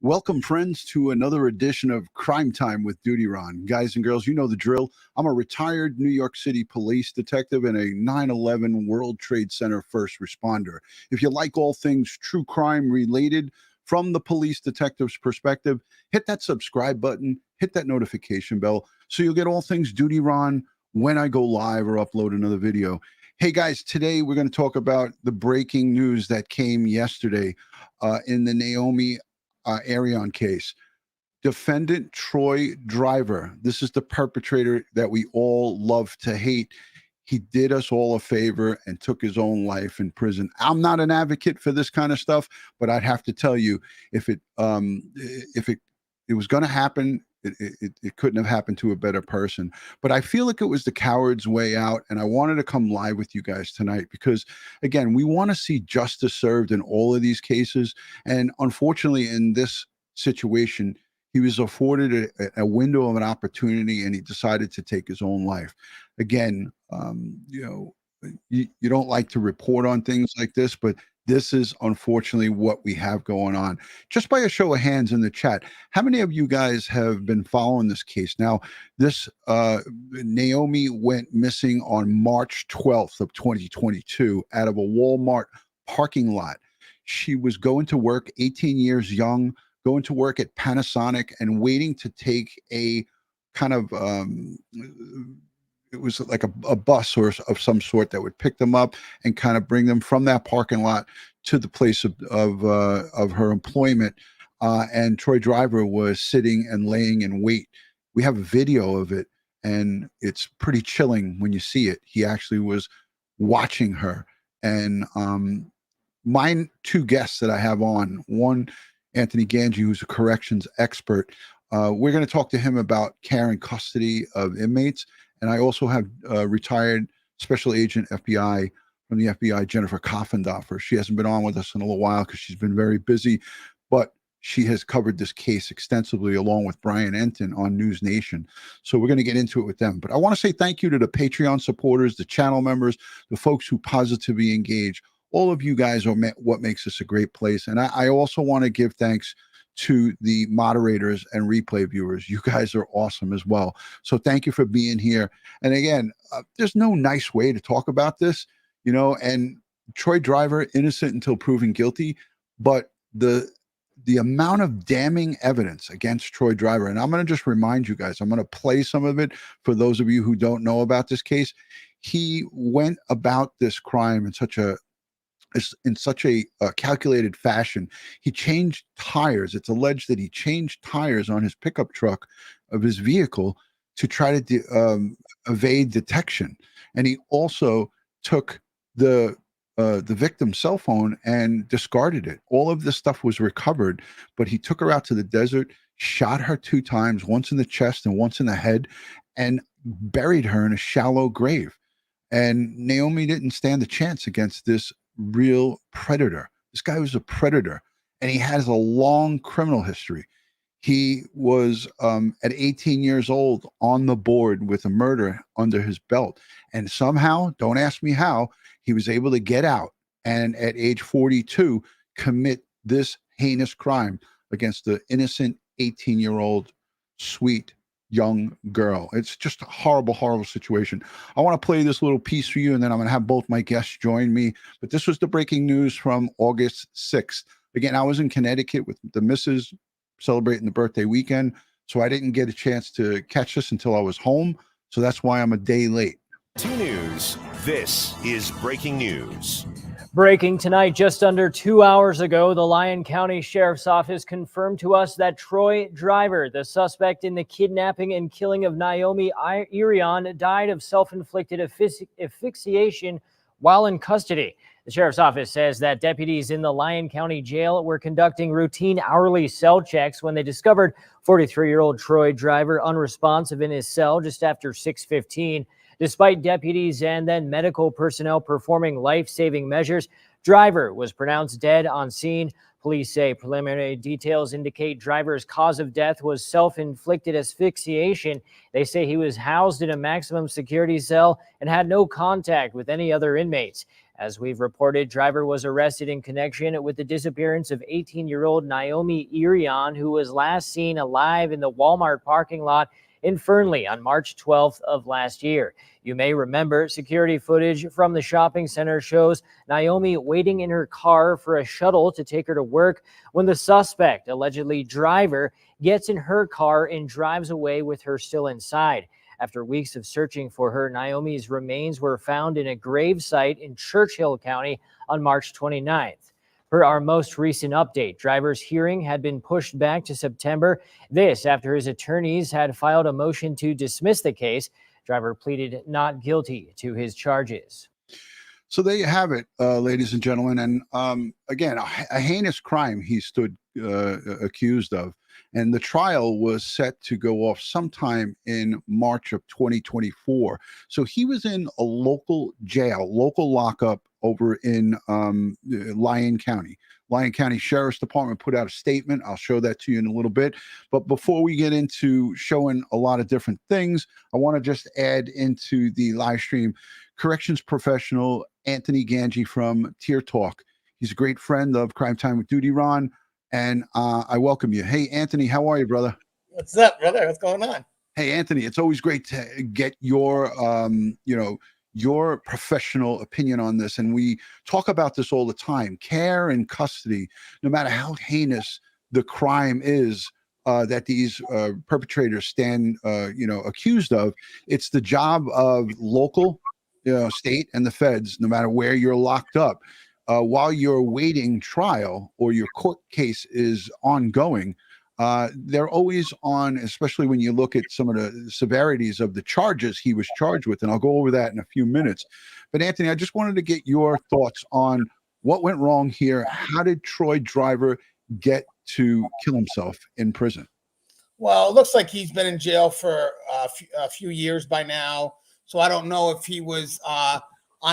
Welcome, friends, to another edition of Crime Time with DutyRon. Guys and girls, you know the drill. I'm a retired New York City police detective and a 9/11 World Trade Center first responder. If you like all things true crime related from the police detective's perspective, hit that subscribe button, hit that notification bell, so you'll get all things DutyRon when I go live or upload another video. Hey, guys, today we're going to talk about the breaking news that came yesterday in the Naomi Irion case. Defendant Troy Driver. This is the perpetrator that we all love to hate. He did us all a favor and took his own life in prison. I'm not an advocate for this kind of stuff, but I'd have to tell you, if it was going to happen, it couldn't have happened to a better person. But I feel like it was the coward's way out, and I wanted to come live with you guys tonight because, again, we want to see justice served in all of these cases. And unfortunately, in this situation, he was afforded a window of an opportunity, and he decided to take his own life. Again, you don't like to report on things like this, but this is unfortunately what we have going on. Just by a show of hands in the chat, how many of you guys have been following this case? Now, this Naomi went missing on March 12th of 2022 out of a Walmart parking lot. She was going to work, 18 years young, going to work at Panasonic and waiting to take a kind of it was like a bus or of some sort that would pick them up and kind of bring them from that parking lot to the place of her employment. And Troy Driver was sitting and laying in wait. We have a video of it, and it's pretty chilling when you see it. He actually was watching her. And my two guests that I have on, one, Anthony Ganji, who's a corrections expert. We're going to talk to him about care and custody of inmates. And I also have retired Special Agent FBI from the FBI, Jennifer Koffendorfer. She hasn't been on with us in a little while because she's been very busy, but she has covered this case extensively along with Brian Enton on News Nation. So we're going to get into it with them. But I want to say thank you to the Patreon supporters, the channel members, the folks who positively engage. All of you guys are what makes this a great place. And I also want to give thanks to the moderators and replay viewers. You guys are awesome as well. So thank you for being here. And again, there's no nice way to talk about this, and Troy Driver, innocent until proven guilty, but the amount of damning evidence against Troy Driver, and I'm going to just remind you guys, I'm going to play some of it for those of you who don't know about this case. He went about this crime in such a calculated fashion. He changed tires. It's alleged that he changed tires on his pickup truck of his vehicle to try to evade detection. And he also took the victim's cell phone and discarded it. All of this stuff was recovered, but he took her out to the desert, shot her 2 times, once in the chest and once in the head, and buried her in a shallow grave. And Naomi didn't stand a chance against this real predator. This guy was a predator, and he has a long criminal history. He was at 18 years old on the board with a murder under his belt, and somehow, don't ask me how, he was able to get out and at age 42 commit this heinous crime against the innocent 18-year-old sweet young girl. It's just a horrible, horrible situation. I want to play this little piece for you, and then I'm going to have both my guests join me. But this was the breaking news from August 6th. Again, I was in Connecticut with the missus celebrating the birthday weekend, so I didn't get a chance to catch this until I was home. So that's why I'm a day late. News. This is breaking news. Breaking tonight, just under 2 hours ago, the Lyon County Sheriff's Office confirmed to us that Troy Driver, the suspect in the kidnapping and killing of Naomi Irion, died of self-inflicted asphyxiation while in custody. The sheriff's office says that deputies in the Lyon County Jail were conducting routine hourly cell checks when they discovered 43-year-old Troy Driver unresponsive in his cell just after 6:15. Despite deputies and then medical personnel performing life-saving measures, Driver was pronounced dead on scene. Police say preliminary details indicate Driver's cause of death was self-inflicted asphyxiation. They say he was housed in a maximum security cell and had no contact with any other inmates. As we've reported, Driver was arrested in connection with the disappearance of 18-year-old Naomi Irion, who was last seen alive in the Walmart parking lot in Fernley on March 12th of last year. You may remember security footage from the shopping center shows Naomi waiting in her car for a shuttle to take her to work when the suspect, allegedly Driver, gets in her car and drives away with her still inside. After weeks of searching for her, Naomi's remains were found in a grave site in Churchill County on March 29th. Per our most recent update, Driver's hearing had been pushed back to September. This after his attorneys had filed a motion to dismiss the case. Driver pleaded not guilty to his charges. So there you have it, ladies and gentlemen. And again, a heinous crime he stood accused of. And the trial was set to go off sometime in March of 2024. So he was in a local jail, local lockup over in Lyon County. Lyon County Sheriff's Department put out a statement. I'll show that to you in a little bit. But before we get into showing a lot of different things, I want to just add into the live stream corrections professional Anthony Ganji from Tier Talk. He's a great friend of Crime Time with DutyRon, and I welcome you. Hey, Anthony, how are you, brother? What's up, brother? What's going on? Hey, Anthony, it's always great to get your, your professional opinion on this. And we talk about this all the time. Care and custody, no matter how heinous the crime is that these perpetrators stand, accused of, it's the job of local, state and the feds, no matter where you're locked up, while you're waiting trial or your court case is ongoing. They're always on, especially when you look at some of the severities of the charges he was charged with. And I'll go over that in a few minutes. But Anthony, I just wanted to get your thoughts on what went wrong here. How did Troy Driver get to kill himself in prison? Well, it looks like he's been in jail for a few years by now. So I don't know if he was on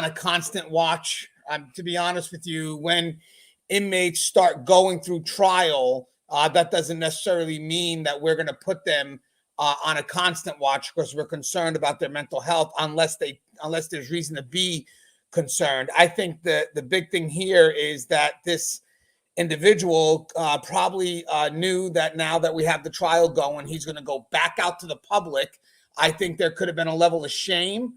a constant watch. To be honest with you, when inmates start going through trial, that doesn't necessarily mean that we're going to put them on a constant watch because we're concerned about their mental health unless there's reason to be concerned. I think the big thing here is that this individual probably knew that now that we have the trial going, he's going to go back out to the public. I think there could have been a level of shame.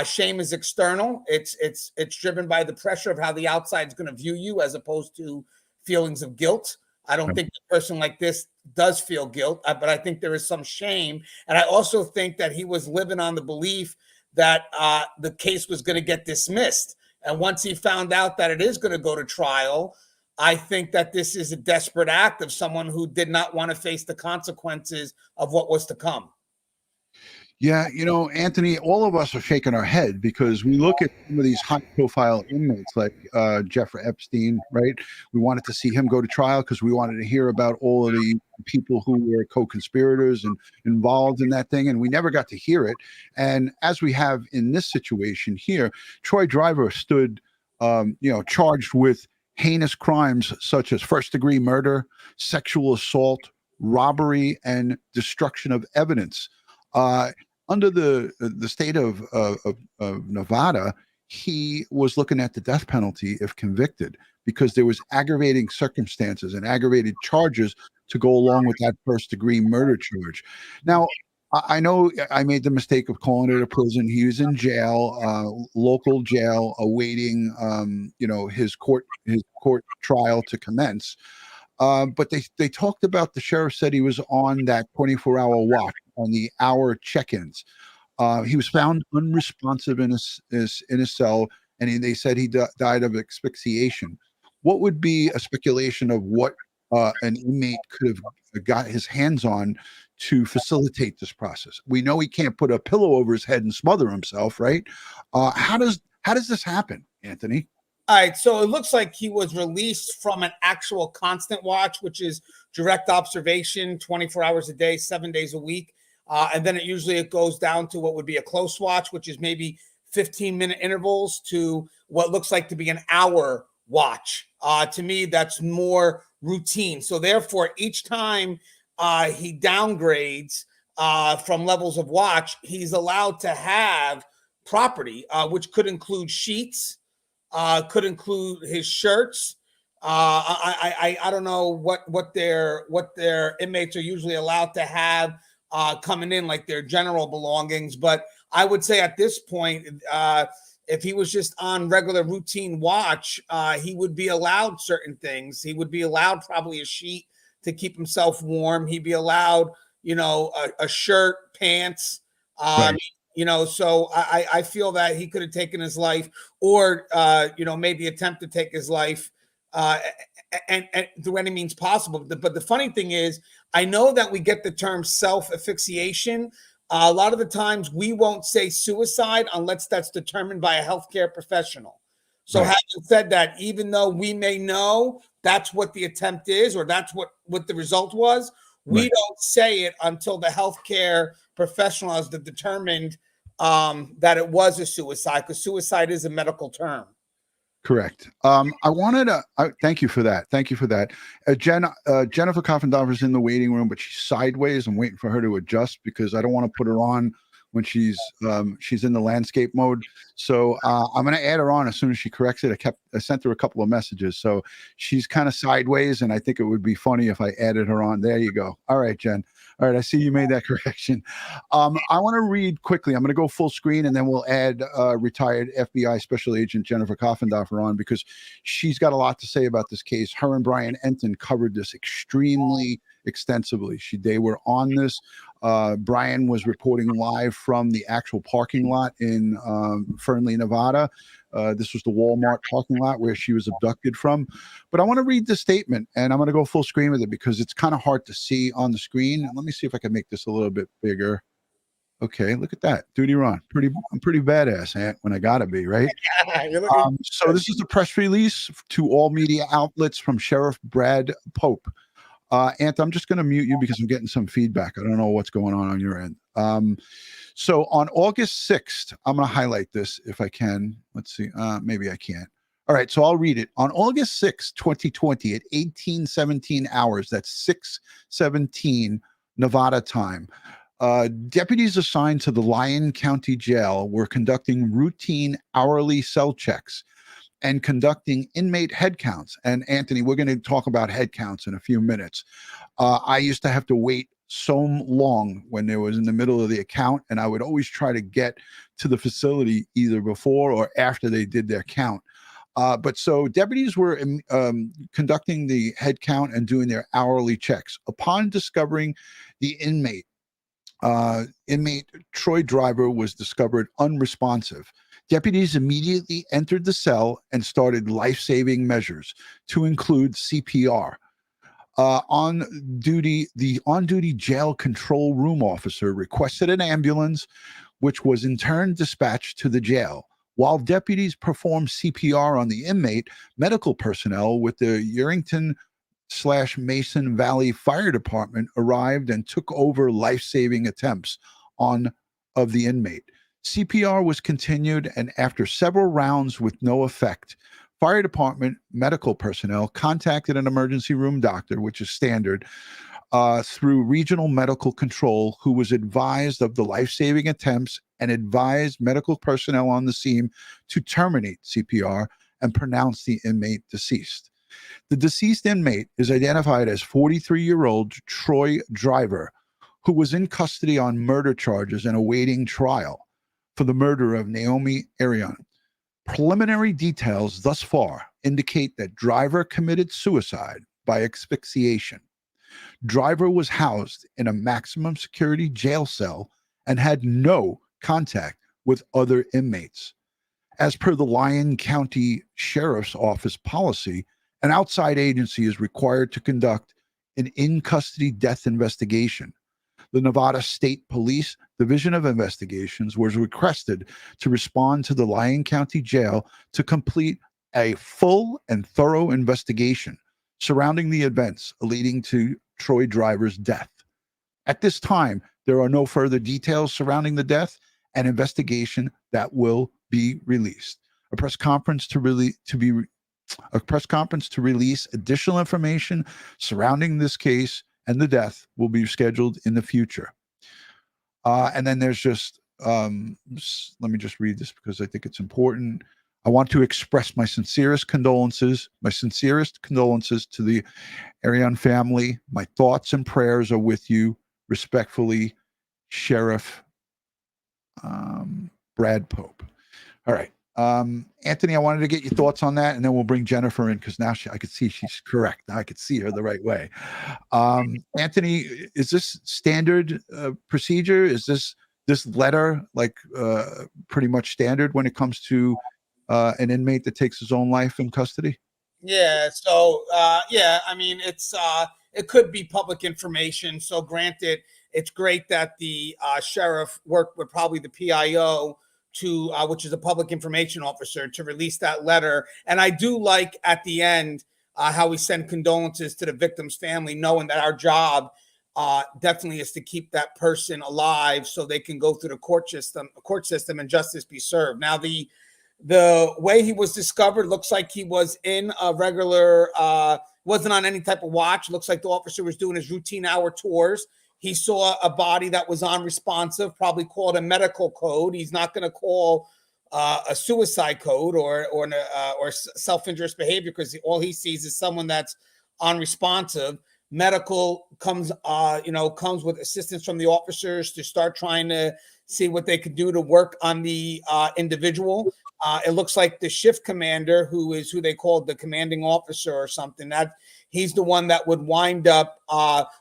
Shame is external. It's driven by the pressure of how the outside is going to view you as opposed to feelings of guilt. I don't think a person like this does feel guilt, but I think there is some shame. And I also think that he was living on the belief that the case was going to get dismissed. And once he found out that it is going to go to trial, I think that this is a desperate act of someone who did not want to face the consequences of what was to come. Yeah, Anthony, all of us are shaking our head because we look at some of these high-profile inmates like Jeffrey Epstein, right? We wanted to see him go to trial because we wanted to hear about all of the people who were co-conspirators and involved in that thing, and we never got to hear it. And as we have in this situation here, Troy Driver stood, charged with heinous crimes such as first-degree murder, sexual assault, robbery, and destruction of evidence. Under the state of Nevada, he was looking at the death penalty if convicted because there was aggravating circumstances and aggravated charges to go along with that first-degree murder charge. Now, I know I made the mistake of calling it a prison. He was in jail, local jail, awaiting his court trial to commence. But they talked about, the sheriff said he was on that 24-hour watch, on the hour check-ins. He was found unresponsive in his cell, and they said he died of asphyxiation. What would be a speculation of what an inmate could have got his hands on to facilitate this process? We know he can't put a pillow over his head and smother himself, right? How does this happen, Anthony? All right, so it looks like he was released from an actual constant watch, which is direct observation, 24 hours a day, 7 days a week. And then it goes down to what would be a close watch, which is maybe 15-minute intervals, to what looks like to be an hour watch. To me, that's more routine. So therefore, each time he downgrades from levels of watch, he's allowed to have property, which could include sheets, could include his shirts. I don't know what their inmates are usually allowed to have coming in, like their general belongings. But I would say at this point, if he was just on regular routine watch, he would be allowed certain things. He would be allowed probably a sheet to keep himself warm. He'd be allowed, a shirt, pants. Right. So I feel that he could have taken his life, or made the attempt to take his life, and through any means possible. But the funny thing is, I know that we get the term self-asphyxiation. A lot of the times we won't say suicide unless that's determined by a healthcare professional. So having said that, even though we may know that's what the attempt is, or that's what the result was, we don't say it until the healthcare professional has determined that it was a suicide, because suicide is a medical term. Correct. I wanted to thank you for that. Thank you for that. Jennifer Coffindorfer is in the waiting room, but she's sideways. I'm waiting for her to adjust because I don't want to put her on when she's in the landscape mode. So I'm going to add her on as soon as she corrects it. I sent her a couple of messages, so she's kind of sideways, and I think it would be funny if I added her on. There you go. All right, Jen. All right, I see you made that correction. I want to read quickly. I'm going to go full screen, and then we'll add retired FBI Special Agent Jennifer Coffindorfer on, because she's got a lot to say about this case. Her and Brian Enton covered this extremely extensively. They were on this. Brian was reporting live from the actual parking lot in Fernley, Nevada. This was the Walmart parking lot where she was abducted from. But I want to read the statement, and I'm going to go full screen with it because it's kind of hard to see on the screen. Let me see if I can make this a little bit bigger. Okay, look at that. DutyRon. I'm pretty badass, Ant, when I gotta be, right? So this is a press release to all media outlets from Sheriff Brad Pope. Ant, I'm just going to mute you because I'm getting some feedback. I don't know what's going on your end. So on August 6th, I'm going to highlight this if I can. Let's see. Maybe I can't. All right, so I'll read it. On August 6th, 2020 at 18:17 hours, that's 6:17 Nevada time, deputies assigned to the Lyon County Jail were conducting routine hourly cell checks and conducting inmate head counts. And Anthony, we're going to talk about head counts in a few minutes. I used to have to wait so long when there was in the middle of the account, and I would always try to get to the facility either before or after they did their count. But so deputies were conducting the head count and doing their hourly checks. Upon discovering the inmate Troy Driver was discovered unresponsive, deputies immediately entered the cell and started life-saving measures to include CPR. The on-duty jail control room officer requested an ambulance, which was in turn dispatched to the jail. While deputies performed CPR on the inmate, medical personnel with the Yerington/Mason Valley Fire Department arrived and took over life-saving attempts of the inmate. CPR was continued, and after several rounds with no effect, fire department medical personnel contacted an emergency room doctor, which is standard, through regional medical control, who was advised of the life-saving attempts and advised medical personnel on the scene to terminate CPR and pronounce the inmate deceased. The deceased inmate is identified as 43-year-old Troy Driver, who was in custody on murder charges and awaiting trial for the murder of Naomi Irion. Preliminary details thus far indicate that Driver committed suicide by asphyxiation. Driver was housed in a maximum security jail cell and had no contact with other inmates. As per the Lyon County Sheriff's Office policy, an outside agency is required to conduct an in-custody death investigation. The Nevada State Police Division of Investigations was requested to respond to the Lyon County Jail to complete a full and thorough investigation surrounding the events leading to Troy Driver's death. At this time, there are no further details surrounding the death and investigation that will be released. A press conference to release additional information surrounding this case and the death will be scheduled in the future. And then there's just, let me just read this because I think it's important. I want to express my sincerest condolences to the Irion family. My thoughts and prayers are with you. Respectfully, Sheriff Brad Pope. All right. Anthony, I wanted to get your thoughts on that, and then we'll bring Jennifer in because now I could see she's correct. Now I could see her the right way. Anthony, is this standard procedure? Is this letter like pretty much standard when it comes to an inmate that takes his own life in custody? Yeah. So yeah, I mean, it could be public information. So granted, it's great that the sheriff worked with probably the PIO to which is a public information officer, to release that letter. And I do like at the end how we send condolences to the victim's family, knowing that our job definitely is to keep that person alive so they can go through the court system and justice be served. Now, the way he was discovered looks like he was in a regular, wasn't on any type of watch. Looks like the officer was doing his routine hour tours. He saw a body that was unresponsive, probably called a medical code. He's not going to call a suicide code or self-injurious behavior because all he sees is someone that's unresponsive. Medical comes with assistance from the officers to start trying to see what they could do to work on the individual. It looks like the shift commander, who they called the commanding officer or something, that he's the one that would wind up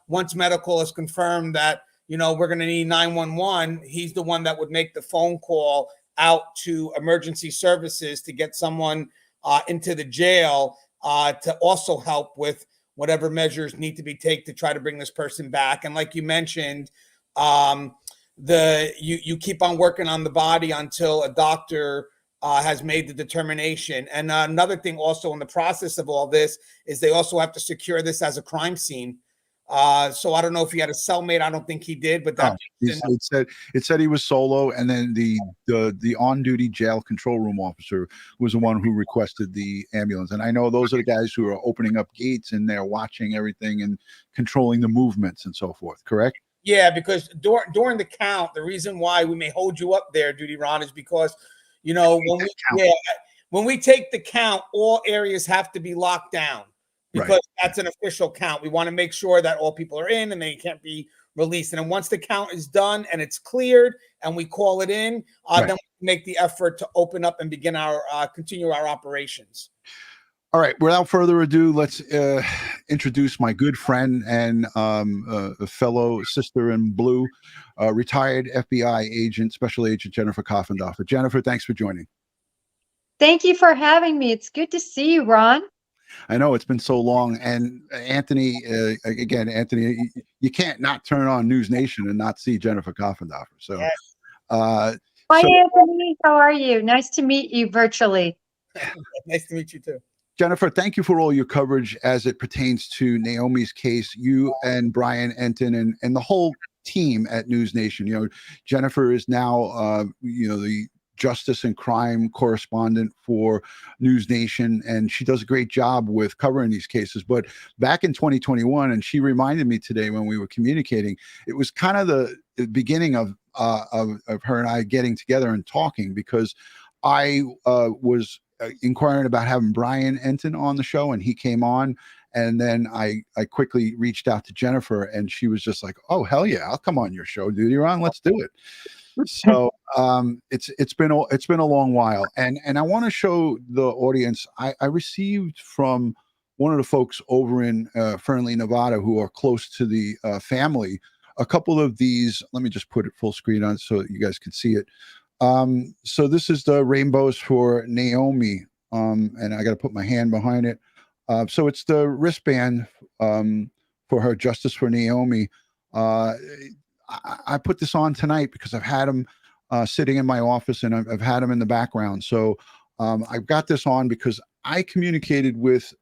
once medical is confirmed that, we're going to need 911. He's the one that would make the phone call out to emergency services to get someone into the jail to also help with whatever measures need to be taken to try to bring this person back. And like you mentioned, you keep on working on the body until a doctor has made the determination. And another thing also in the process of all this is they also have to secure this as a crime scene. So I don't know if he had a cellmate. I don't think he did, but that it said he was solo, and then the on-duty jail control room officer was the one who requested the ambulance. And I know those are the guys who are opening up gates and they're watching everything and controlling the movements and so forth. Correct? Yeah, because during the count, the reason why we may hold you up there, DutyRon, is because when we take the count, all areas have to be locked down. Because that's an official count. We want to make sure that all people are in and they can't be released. And then once the count is done and it's cleared and we call it in, then we make the effort to open up and begin our continue our operations. All right. Without further ado, let's introduce my good friend and a fellow sister in blue, retired FBI agent, Special Agent Jennifer Coffendorfer. Jennifer, thanks for joining. Thank you for having me. It's good to see you, Ron. I know it's been so long. And Anthony, Anthony, you can't not turn on News Nation and not see Jennifer Coffendorfer. So, Hi, Anthony. How are you? Nice to meet you virtually. Nice to meet you too. Jennifer, thank you for all your coverage as it pertains to Naomi's case. You and Brian Enton and the whole team at News Nation. Jennifer is now, the justice and crime correspondent for News Nation, and she does a great job with covering these cases. But back in 2021, and she reminded me today when we were communicating, it was kind of the beginning of her and I getting together and talking, because I was inquiring about having Brian Enton on the show, and he came on. And then I quickly reached out to Jennifer, and she was just like, "Oh, hell yeah, I'll come on your show, DutyRon. Let's do it." So it's been a long while, and I want to show the audience. I received from one of the folks over in Fernley, Nevada, who are close to the family, a couple of these. Let me just put it full screen on so that you guys can see it. So this is the rainbows for Naomi, and I got to put my hand behind it. So it's the wristband for her, Justice for Naomi. I put this on tonight because I've had him sitting in my office, and I've had him in the background. So I've got this on because I communicated with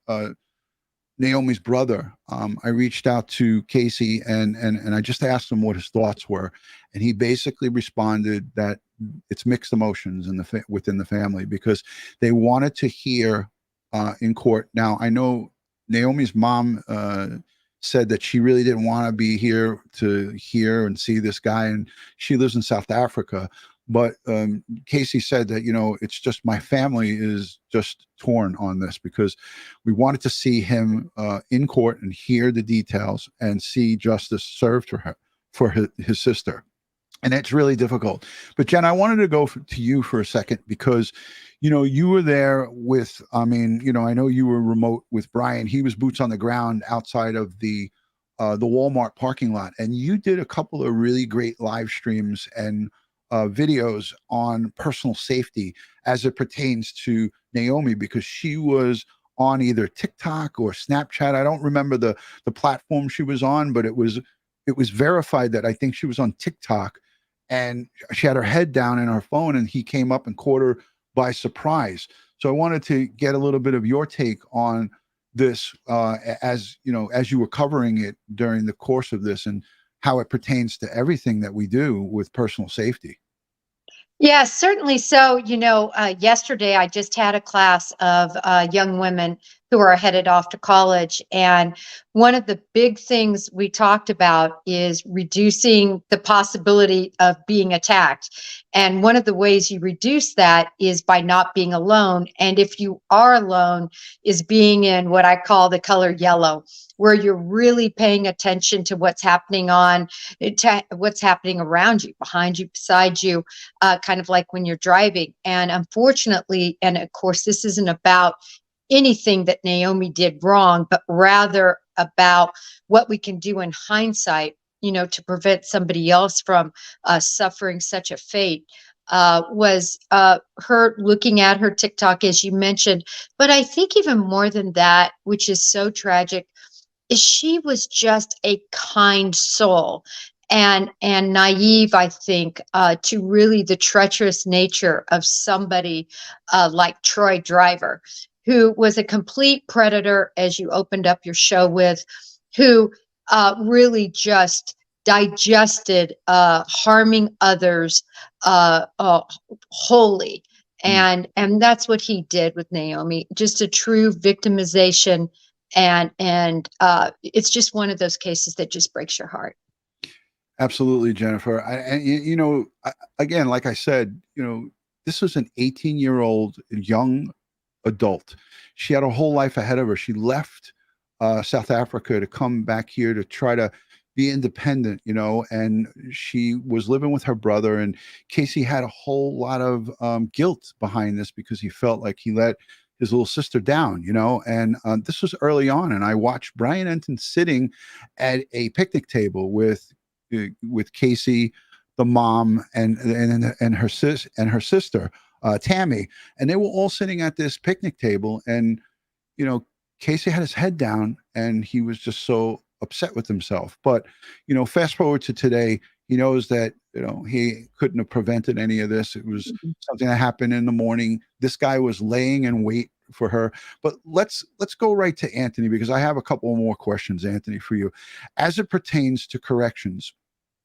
Naomi's brother. I reached out to Casey and I just asked him what his thoughts were, and he basically responded that it's mixed emotions in within the family, because they wanted to hear in court. Now, I know Naomi's mom said that she really didn't want to be here to hear and see this guy, and she lives in South Africa. But Casey said that, it's just my family is just torn on this, because we wanted to see him in court and hear the details and see justice served for his sister. And it's really difficult. But Jen, I wanted to go to you for a second, because, you were there with, I know you were remote with Brian. He was boots on the ground outside of the Walmart parking lot. And you did a couple of really great live streams and videos on personal safety as it pertains to Naomi, because she was on either TikTok or Snapchat. I don't remember the platform she was on, but it was verified that I think she was on TikTok, and she had her head down in her phone, and he came up and caught her by surprise. So I wanted to get a little bit of your take on this, as you were covering it during the course of this, and how it pertains to everything that we do with personal safety. Yeah, certainly. So, yesterday I just had a class of young women who are headed off to college. And one of the big things we talked about is reducing the possibility of being attacked. And one of the ways you reduce that is by not being alone. And if you are alone, is being in what I call the color yellow, where you're really paying attention to what's happening what's happening around you, behind you, beside you, kind of like when you're driving. And unfortunately, and of course, this isn't about anything that Naomi did wrong, but rather about what we can do in hindsight, to prevent somebody else from suffering such a fate. Was her looking at her TikTok, as you mentioned. But I think even more than that, which is so tragic, is she was just a kind soul and naive, I think, to really the treacherous nature of somebody like Troy Driver, who was a complete predator, as you opened up your show with, who really just digested harming others wholly. And that's what he did with Naomi, just a true victimization. And it's just one of those cases that just breaks your heart. Absolutely, Jennifer. Again, like I said, this was an 18-year-old young adult. She had a whole life ahead of her. She left South Africa to come back here to try to be independent, and she was living with her brother. And Casey had a whole lot of guilt behind this, because he felt like he let his little sister down, and this was early on. And I watched Brian Enton sitting at a picnic table with Casey, the mom, and her sister, Tammy, and they were all sitting at this picnic table. And Casey had his head down, and he was just so upset with himself. But fast forward to today, he knows that he couldn't have prevented any of this. It was something that happened in the morning. This guy was laying in wait for her. But let's go right to Anthony, because I have a couple more questions, Anthony, for you, as it pertains to corrections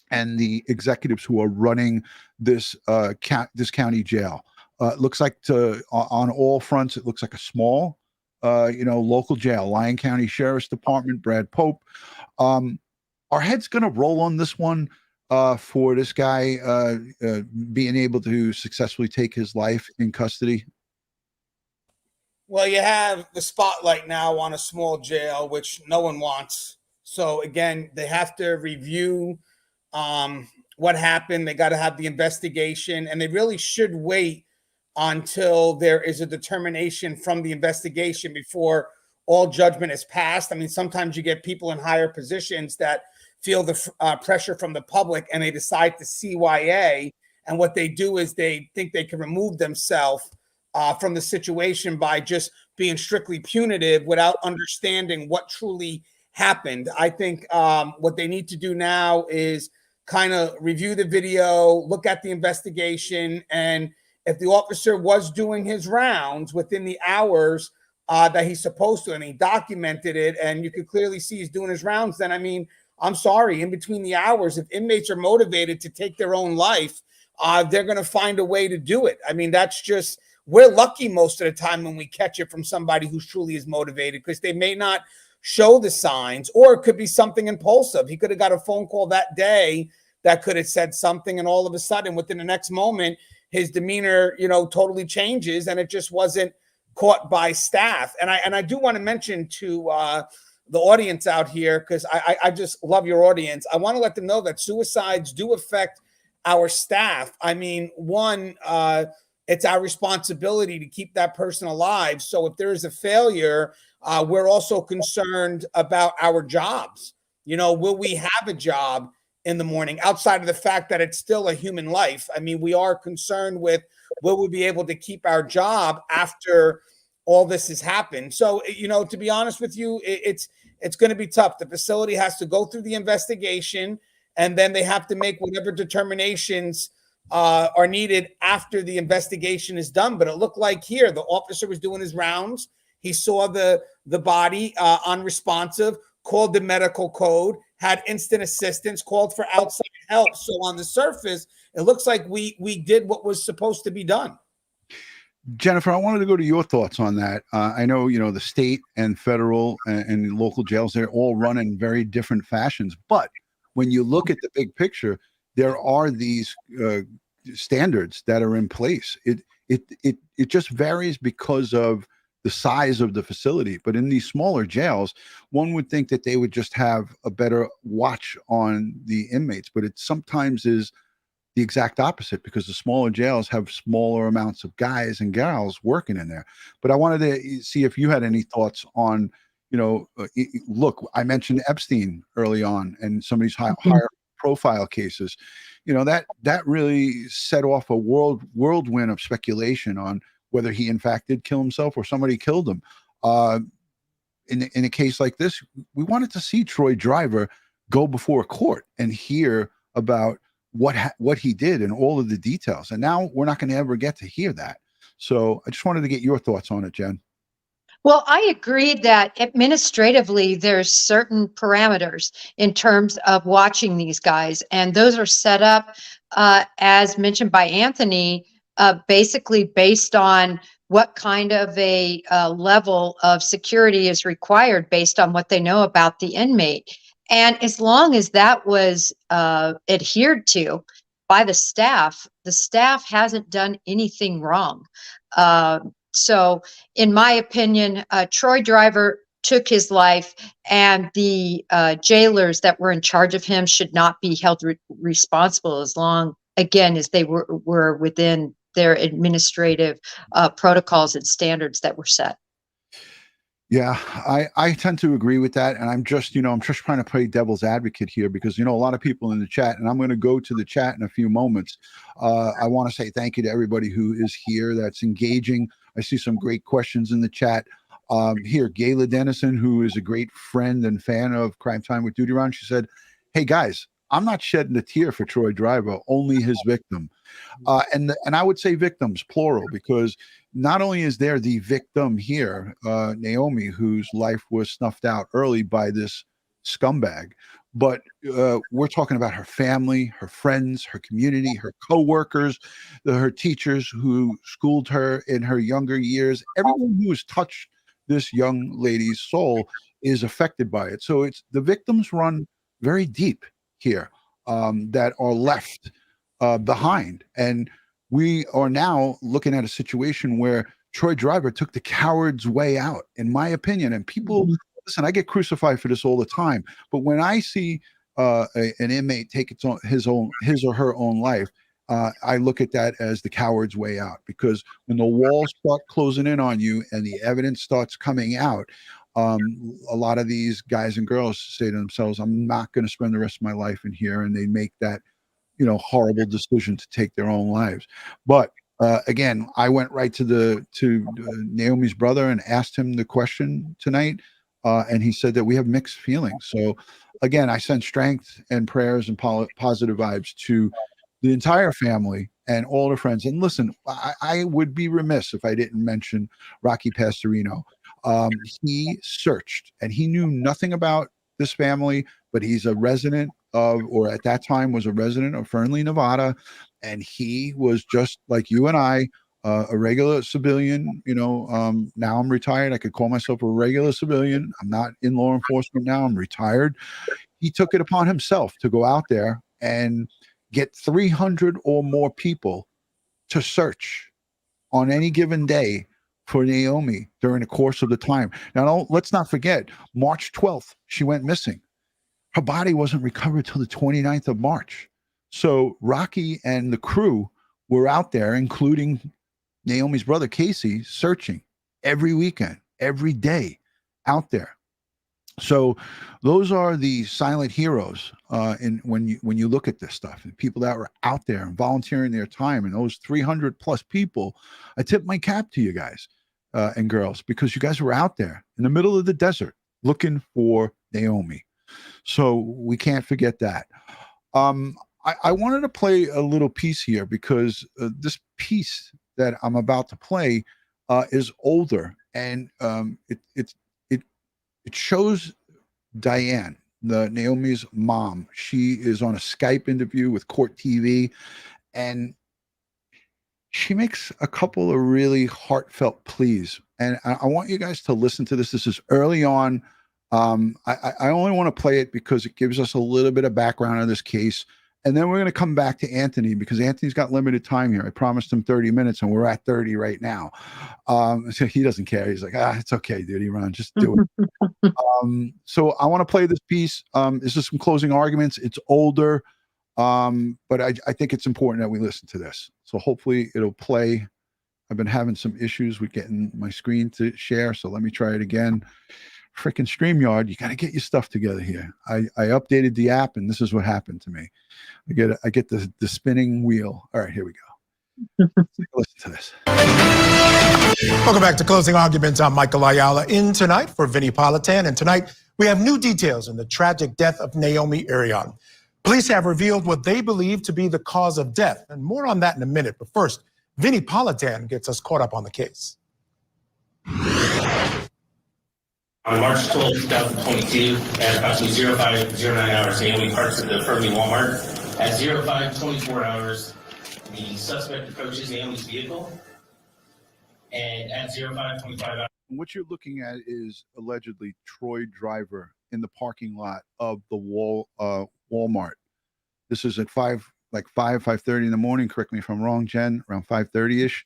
and the executives who are running this county jail. It looks like on all fronts, it looks like a small local jail. Lyon County Sheriff's Department, Brad Pope. Our head's going to roll on this one for this guy being able to successfully take his life in custody. Well, you have the spotlight now on a small jail, which no one wants. So again, they have to review what happened. They got to have the investigation, and they really should wait until there is a determination from the investigation before all judgment is passed. I mean, sometimes you get people in higher positions that feel the pressure from the public, and they decide to CYA. And what they do is they think they can remove themselves from the situation by just being strictly punitive without understanding what truly happened. I think what they need to do now is kind of review the video, look at the investigation, and if the officer was doing his rounds within the hours that he's supposed to, and he documented it, and you could clearly see he's doing his rounds, then I mean, I'm sorry, in between the hours, if inmates are motivated to take their own life, they're going to find a way to do it. I mean, that's just, we're lucky most of the time when we catch it from somebody who truly is motivated, because they may not show the signs, or it could be something impulsive. He could have got a phone call that day that could have said something, and all of a sudden, within the next moment, his demeanor, totally changes, and it just wasn't caught by staff. And I do want to mention to the audience out here, because I just love your audience. I want to let them know that suicides do affect our staff. I mean, one, it's our responsibility to keep that person alive. So if there is a failure, we're also concerned about our jobs. Will we have a job in the morning, outside of the fact that it's still a human life? I mean, we are concerned with, will we be able to keep our job after all this has happened? So, to be honest with you, it's going to be tough. The facility has to go through the investigation, and then they have to make whatever determinations are needed after the investigation is done. But it looked like here, the officer was doing his rounds. He saw the body unresponsive, called the medical code, had instant assistance, called for outside help. So on the surface, it looks like we did what was supposed to be done. Jennifer, I wanted to go to your thoughts on that. I know, the state and federal and local jails, they're all run in very different fashions. But when you look at the big picture, there are these standards that are in place. It just varies because of the size of the facility. But in these smaller jails, one would think that they would just have a better watch on the inmates, but it sometimes is the exact opposite, because the smaller jails have smaller amounts of guys and gals working in there. But I wanted to see if you had any thoughts on, look, I mentioned Epstein early on and some of these higher profile cases, that really set off a whirlwind of speculation on whether he in fact did kill himself or somebody killed him. In a case like this, we wanted to see Troy Driver go before a court and hear about what he did and all of the details. And now we're not going to ever get to hear that. So I just wanted to get your thoughts on it, Jen. Well, I agree that administratively, there's certain parameters in terms of watching these guys. And those are set up, as mentioned by Anthony, basically based on what kind of a level of security is required based on what they know about the inmate. And as long as that was adhered to by the staff hasn't done anything wrong. So in my opinion, Troy Driver took his life, and the jailers that were in charge of him should not be held responsible as long, again, as they were within their administrative protocols and standards that were set. Yeah, I tend to agree with that. And I'm just trying to play devil's advocate here, because, a lot of people in the chat, and I'm going to go to the chat in a few moments. I want to say thank you to everybody who is here that's engaging. I see some great questions in the chat. Here, Gayla Dennison, who is a great friend and fan of Crime Time with DutyRon, she said, "Hey guys, I'm not shedding a tear for Troy Driver, only his victim." And I would say victims, plural, because not only is there the victim here, Naomi, whose life was snuffed out early by this scumbag, but we're talking about her family, her friends, her community, her co-workers, her teachers who schooled her in her younger years. Everyone who has touched this young lady's soul is affected by it. So it's the victims run very deep here, that are left behind. And we are now looking at a situation where Troy Driver took the coward's way out, in my opinion. And people, listen, I get crucified for this all the time, but when I see an inmate take his or her own life, I look at that as the coward's way out, because when the walls start closing in on you and the evidence starts coming out, a lot of these guys and girls say to themselves, I'm not going to spend the rest of my life in here. And they make that, horrible decision to take their own lives. But again, I went right to Naomi's brother and asked him the question tonight. And he said that we have mixed feelings. So again, I send strength and prayers and positive vibes to the entire family and all the friends. And listen, I would be remiss if I didn't mention Rocky Pastorino. He searched, and he knew nothing about this family, but he's a resident of, or at that time was a resident of Fernley, Nevada, and he was just like you and I, a regular civilian. Now I'm retired. I could call myself a regular civilian. I'm not in law enforcement now. I'm retired. He took it upon himself to go out there and get 300 or more people to search on any given day for Naomi during the course of the time. Now, let's not forget, March 12th, she went missing. Her body wasn't recovered till the 29th of March. So Rocky and the crew were out there, including Naomi's brother, Casey, searching every weekend, every day out there. So those are the silent heroes when you look at this stuff, and people that were out there and volunteering their time, and those 300 plus people. I tip my cap to you guys and girls, because you guys were out there in the middle of the desert looking for Naomi. So we can't forget that. I wanted to play a little piece here, because this piece that I'm about to play is older, and it shows Diane, Naomi's mom. She is on a Skype interview with Court TV, and she makes a couple of really heartfelt pleas. And I want you guys to listen to this. This is early on. I only want to play it because it gives us a little bit of background on this case. And then we're going to come back to Anthony, because Anthony's got limited time here. I promised him 30 minutes, and we're at 30 right now. So he doesn't care. He's like, it's okay, DutyRon, just do it. So I want to play this piece. This is some closing arguments. It's older, but I think it's important that we listen to this. So hopefully it'll play. I've been having some issues with getting my screen to share, so let me try it again. Freaking StreamYard, you got to get your stuff together here. I updated the app, and this is what happened to me. I get the spinning wheel. All right, here we go. Listen to this. Welcome back to Closing Arguments. I'm Michael Ayala, in tonight for Vinnie Politan, and tonight we have new details in the tragic death of Naomi Irion. Police have revealed what they believe to be the cause of death, and more on that in a minute. But first, Vinnie Politan gets us caught up on the case. On March 12, 2022, at approximately 05:09 hours, Naomi parks at the Fernley Walmart. At 05:24 hours, the suspect approaches Naomi's vehicle. And at 05:25 hours. What you're looking at is allegedly Troy Driver in the parking lot of the Walmart. This is at 5:30 in the morning. Correct me if I'm wrong, Jen, around 5:30-ish.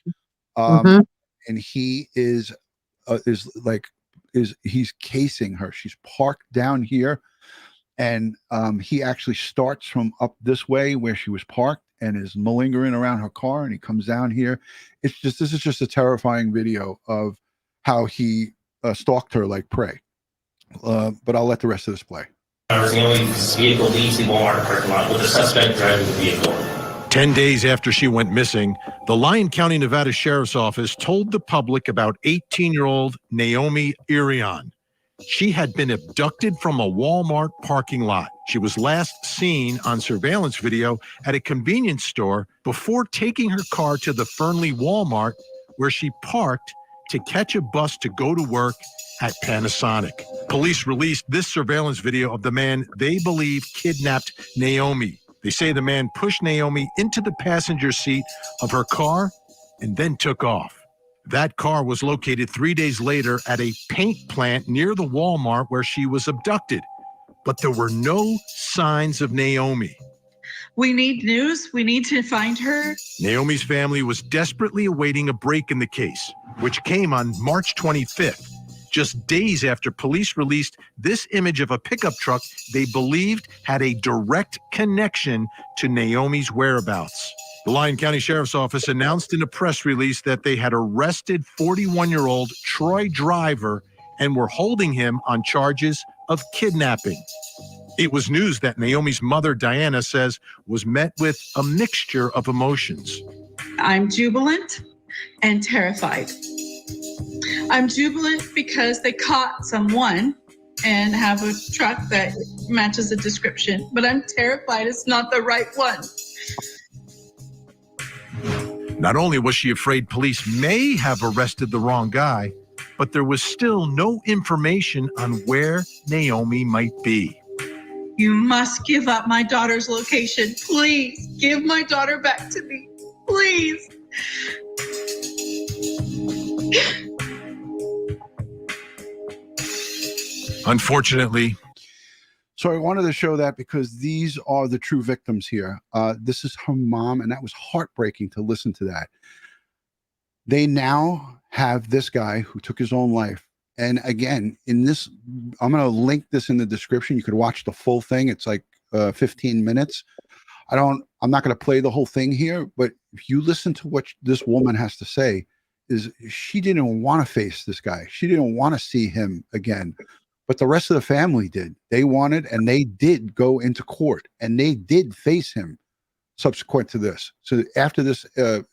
And he is he's casing her. She's parked down here, and he actually starts from up this way where she was parked and is malingering around her car, and he comes down here. This is just a terrifying video of how he stalked her like prey. But I'll let the rest of this play. Naomi's vehicle leaves the Walmart parking lot with the suspect driving the vehicle. 10 days after she went missing, the Lyon County, Nevada Sheriff's Office told the public about 18-year-old Naomi Irion. She had been abducted from a Walmart parking lot. She was last seen on surveillance video at a convenience store before taking her car to the Fernley Walmart, where she parked to catch a bus to go to work at Panasonic. Police released this surveillance video of the man they believe kidnapped Naomi. They say the man pushed Naomi into the passenger seat of her car and then took off. That car was located 3 days later at a paint plant near the Walmart where she was abducted. But there were no signs of Naomi. We need news. We need to find her. Naomi's family was desperately awaiting a break in the case, which came on March 25th. Just days after police released this image of a pickup truck they believed had a direct connection to Naomi's whereabouts. The Lyon County Sheriff's Office announced in a press release that they had arrested 41-year-old Troy Driver and were holding him on charges of kidnapping. It was news that Naomi's mother, Diana, says was met with a mixture of emotions. I'm jubilant and terrified. I'm jubilant because they caught someone and have a truck that matches the description, but I'm terrified it's not the right one. Not only was she afraid police may have arrested the wrong guy, but there was still no information on where Naomi might be. You must give up my daughter's location. Please give my daughter back to me. Please. Unfortunately, So I wanted to show that because these are the true victims here. This is her mom, and that was heartbreaking to listen to that. They now have this guy who took his own life. And again, in this, I'm going to link this in the description. You could watch the full thing. It's like 15 minutes. I'm not going to play the whole thing here, but if you listen to what this woman has to say, is she didn't want to face this guy. She didn't want to see him again. But the rest of the family did. They wanted, and they did go into court, and they did face him subsequent to this. So after this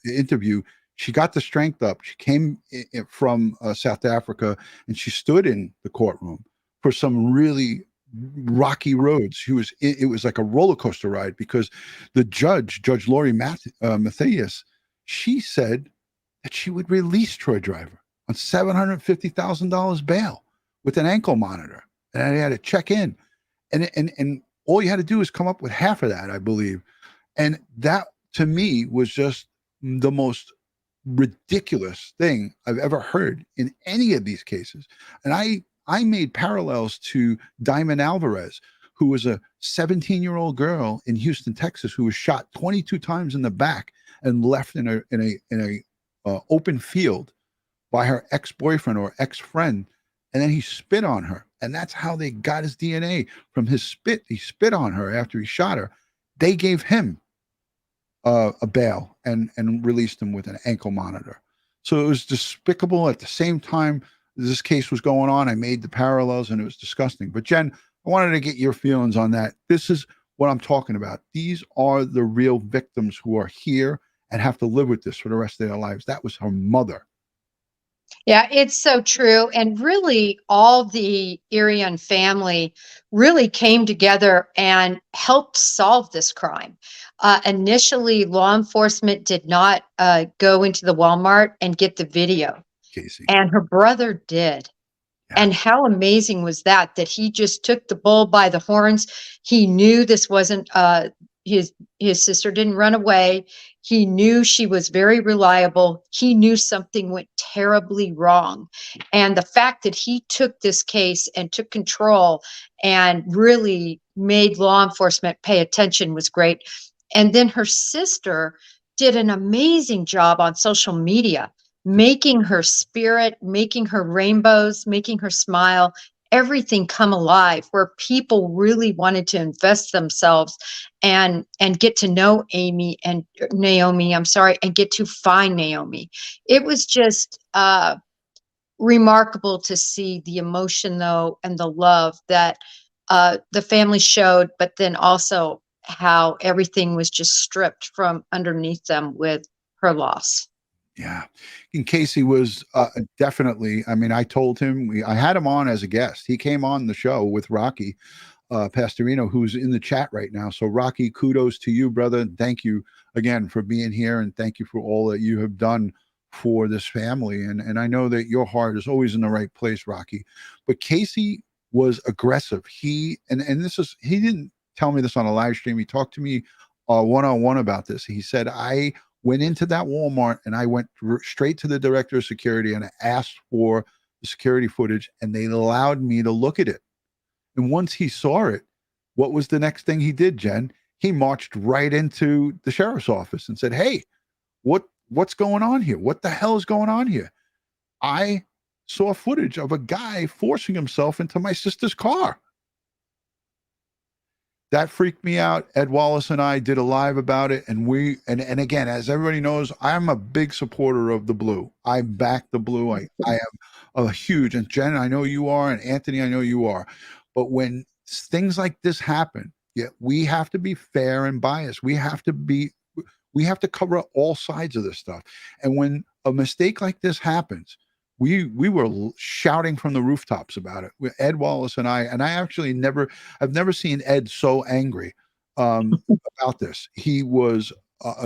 interview, she got the strength up. She came from South Africa, and she stood in the courtroom for some really rocky roads. It was like a roller coaster ride, because the Judge Lori Mathias, she said that she would release Troy Driver on $750,000 bail with an ankle monitor, and I had to check in, and all you had to do is come up with half of that, I believe. And that to me was just the most ridiculous thing I've ever heard in any of these cases. And I made parallels to Diamond Alvarez, who was a 17-year-old girl in Houston, Texas, who was shot 22 times in the back and left in a open field by her ex-boyfriend or ex-friend. And then he spit on her. And that's how they got his DNA from his spit. He spit on her after he shot her. They gave him a bail and released him with an ankle monitor. So it was despicable. At the same time this case was going on, I made the parallels, and it was disgusting. But Jen, I wanted to get your feelings on that. This is what I'm talking about. These are the real victims who are here and have to live with this for the rest of their lives. That was her mother. Yeah, it's so true. And really, all the Irion family really came together and helped solve this crime. Initially, law enforcement did not go into the Walmart and get the video. Casey. And her brother did. Yeah. And how amazing was that he just took the bull by the horns. He knew this wasn't his sister didn't run away. He knew she was very reliable. He knew something went terribly wrong. And the fact that he took this case and took control and really made law enforcement pay attention was great. And then her sister did an amazing job on social media, making her spirit, making her rainbows, making her smile, everything come alive, where people really wanted to invest themselves and get to know Naomi, and get to find Naomi. It was just remarkable to see the emotion, though, and the love that the family showed, but then also how everything was just stripped from underneath them with her loss. Yeah. And Casey was definitely, I mean, I told him, I had him on as a guest. He came on the show with Rocky Pastorino, who's in the chat right now. So Rocky, kudos to you, brother. Thank you again for being here. And thank you for all that you have done for this family. And I know that your heart is always in the right place, Rocky. But Casey was aggressive. He didn't tell me this on a live stream. He talked to me one-on-one about this. He said, I went into that Walmart and I went straight to the director of security and I asked for the security footage, and they allowed me to look at it. And once he saw it, what was the next thing he did, Jen? He marched right into the sheriff's office and said, hey, what's going on here? What the hell is going on here? I saw footage of a guy forcing himself into my sister's car. That freaked me out. Ed Wallace and I did a live about it. And and again, as everybody knows, I'm a big supporter of the blue. I back the blue. I am a huge, and Jen, I know you are, and Anthony, I know you are. But when things like this happen, we have to be fair and biased. We have to cover all sides of this stuff. And when a mistake like this happens, we were shouting from the rooftops about it. Ed Wallace and I actually I've never seen Ed so angry about this. He was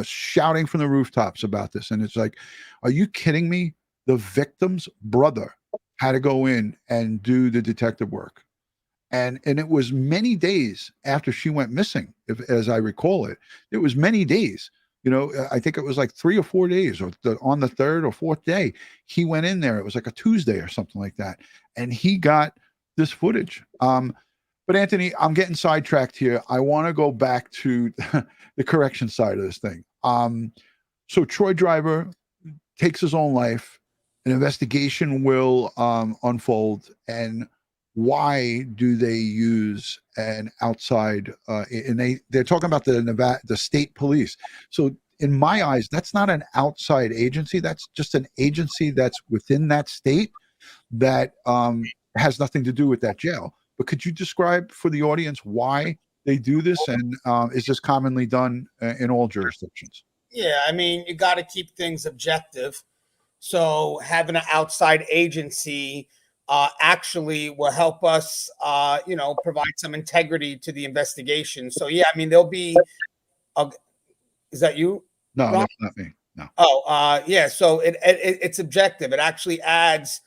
shouting from the rooftops about this. And it's like, are you kidding me? The victim's brother had to go in and do the detective work. And it was many days after she went missing, as I recall it. It was many days. I think it was like 3 or 4 days, or on the third or fourth day, he went in there. It was like a Tuesday or something like that, and he got this footage. But Anthony, I'm getting sidetracked here. I want to go back to the correction side of this thing. So Troy Driver takes his own life. An investigation will unfold, and why do they use an outside and they're talking about the state police. So in my eyes, that's not an outside agency. That's just an agency that's within that state that has nothing to do with that jail. But could you describe for the audience why they do this, and is this commonly done in all jurisdictions? Yeah, I mean, you got to keep things objective. So having an outside agency actually will help us, provide some integrity to the investigation. So, yeah, I mean, there'll be, is that you? No, Ron? that's not me. No. Oh, yeah. So it's objective. It actually adds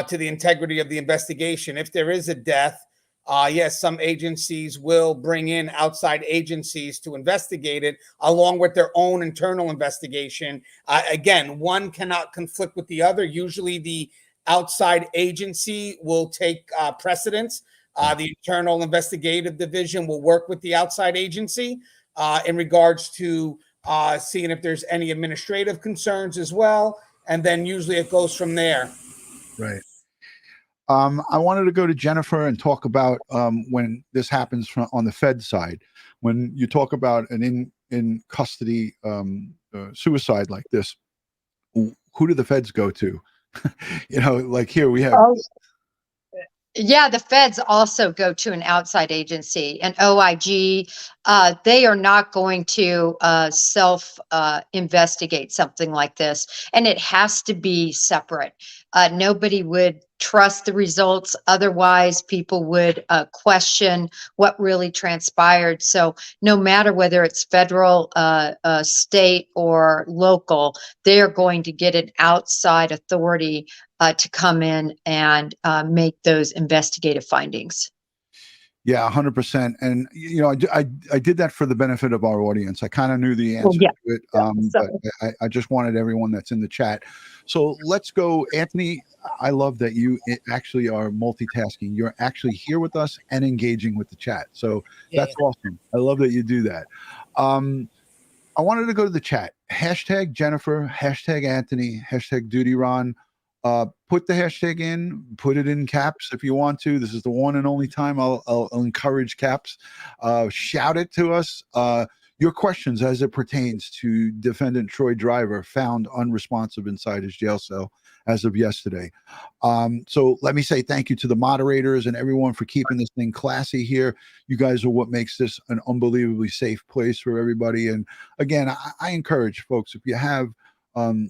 to the integrity of the investigation. If there is a death, yes, some agencies will bring in outside agencies to investigate it along with their own internal investigation. Again, one cannot conflict with the other. Usually the outside agency will take precedence. The internal investigative division will work with the outside agency in regards to seeing if there's any administrative concerns as well. And then usually it goes from there. Right. I wanted to go to Jennifer and talk about when this happens on the Fed side. When you talk about an in custody suicide like this, who do the feds go to? Like here we have. Yeah, the feds also go to an outside agency, an OIG. They are not going to self-investigate something like this, and it has to be separate. Nobody would trust the results. Otherwise, people would question what really transpired. So no matter whether it's federal, state, or local, they are going to get an outside authority to come in and make those investigative findings. Yeah, 100%. And I did that for the benefit of our audience. I kind of knew the answer to it, but I just wanted everyone that's in the chat. So let's go, Anthony. I love that you actually are multitasking. You're actually here with us and engaging with the chat. So that's awesome. I love that you do that. I wanted to go to the chat. Hashtag Jennifer, hashtag Anthony, hashtag DutyRon. Put the hashtag in, put it in caps if you want to. This is the one and only time I'll encourage caps. Shout it to us. Your questions as it pertains to Defendant Troy Driver, found unresponsive inside his jail cell as of yesterday. So let me say thank you to the moderators and everyone for keeping this thing classy here. You guys are what makes this an unbelievably safe place for everybody. And again, I encourage folks, if you have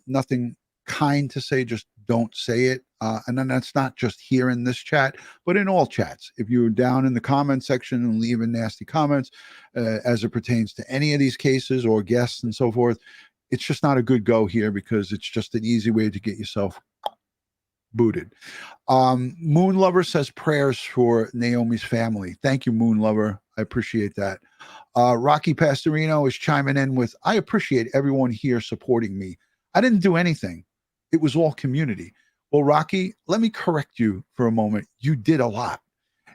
nothing kind to say, just don't say it. And then that's not just here in this chat, but in all chats. If you're down in the comment section and leaving nasty comments as it pertains to any of these cases or guests and so forth, it's just not a good go here, because it's just an easy way to get yourself booted. Moon Lover says prayers for Naomi's family. Thank you, Moon Lover. I appreciate that. Rocky Pastorino is chiming in with, I appreciate everyone here supporting me. I didn't do anything. It was all community. Well, Rocky, let me correct you for a moment. You did a lot,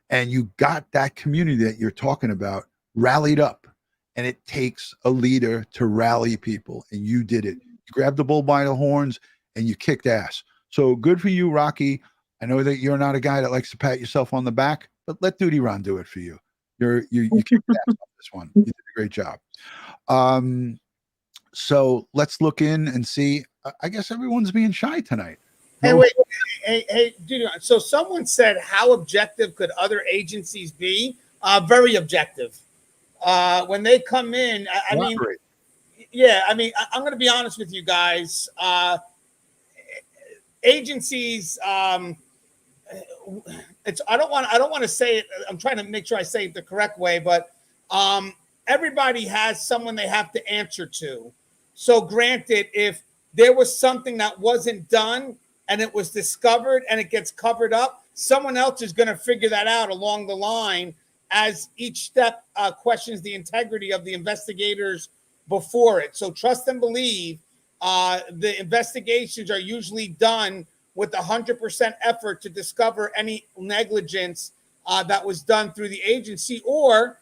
and you got that community that you're talking about rallied up, and it takes a leader to rally people, and you did it. You grabbed the bull by the horns and you kicked ass. So good for you, Rocky. I know that you're not a guy that likes to pat yourself on the back, but let DutyRon do it for you. You kicked ass on this one. You did a great job. So let's look in and see. I guess everyone's being shy tonight. Hey, wait. Hey, dude. So someone said, how objective could other agencies be? Very objective. When they come in, I mean, I'm going to be honest with you guys. Agencies, I don't want to say it. I'm trying to make sure I say it the correct way, but everybody has someone they have to answer to. So granted, if there was something that wasn't done, and it was discovered and it gets covered up, someone else is going to figure that out along the line as each step questions the integrity of the investigators before it. So trust and believe. The investigations are usually done with 100% effort to discover any negligence that was done through the agency, or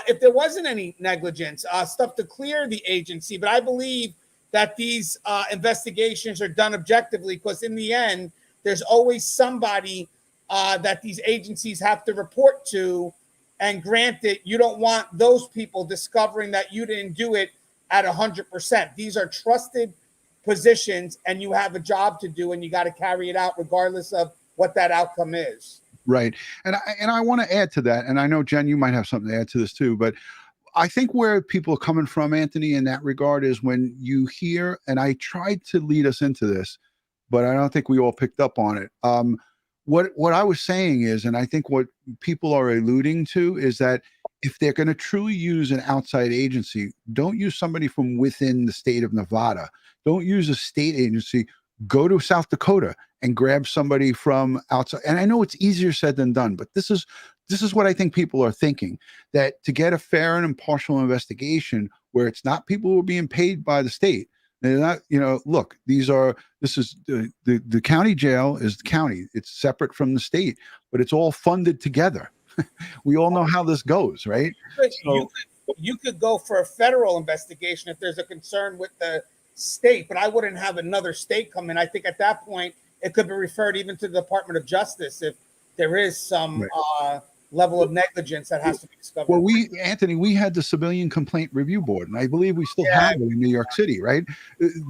if there wasn't any negligence, stuff to clear the agency. But I believe that these investigations are done objectively, because in the end, there's always somebody that these agencies have to report to. And granted, you don't want those people discovering that you didn't do it at 100%. These are trusted positions, and you have a job to do, and you got to carry it out regardless of what that outcome is. Right. And I want to add to that. And I know, Jen, you might have something to add to this too, but I think where people are coming from, Anthony, in that regard is when you hear, and I tried to lead us into this, but I don't think we all picked up on it. What I was saying is, and I think what people are alluding to is that if they're going to truly use an outside agency, don't use somebody from within the state of Nevada. Don't use a state agency. Go to South Dakota and grab somebody from outside. And I know it's easier said than done, but this is what I think people are thinking, that to get a fair and impartial investigation where it's not people who are being paid by the state. They're not, look, this is the county jail is the county. It's separate from the state, but it's all funded together. We all know how this goes, right? So, you could go for a federal investigation if there's a concern with the state, but I wouldn't have another state come in. I think at that point it could be referred even to the Department of Justice if there is some level of negligence that has to be discovered. Well, Anthony, we had the Civilian Complaint Review Board, and I believe we still have it in New York City, right?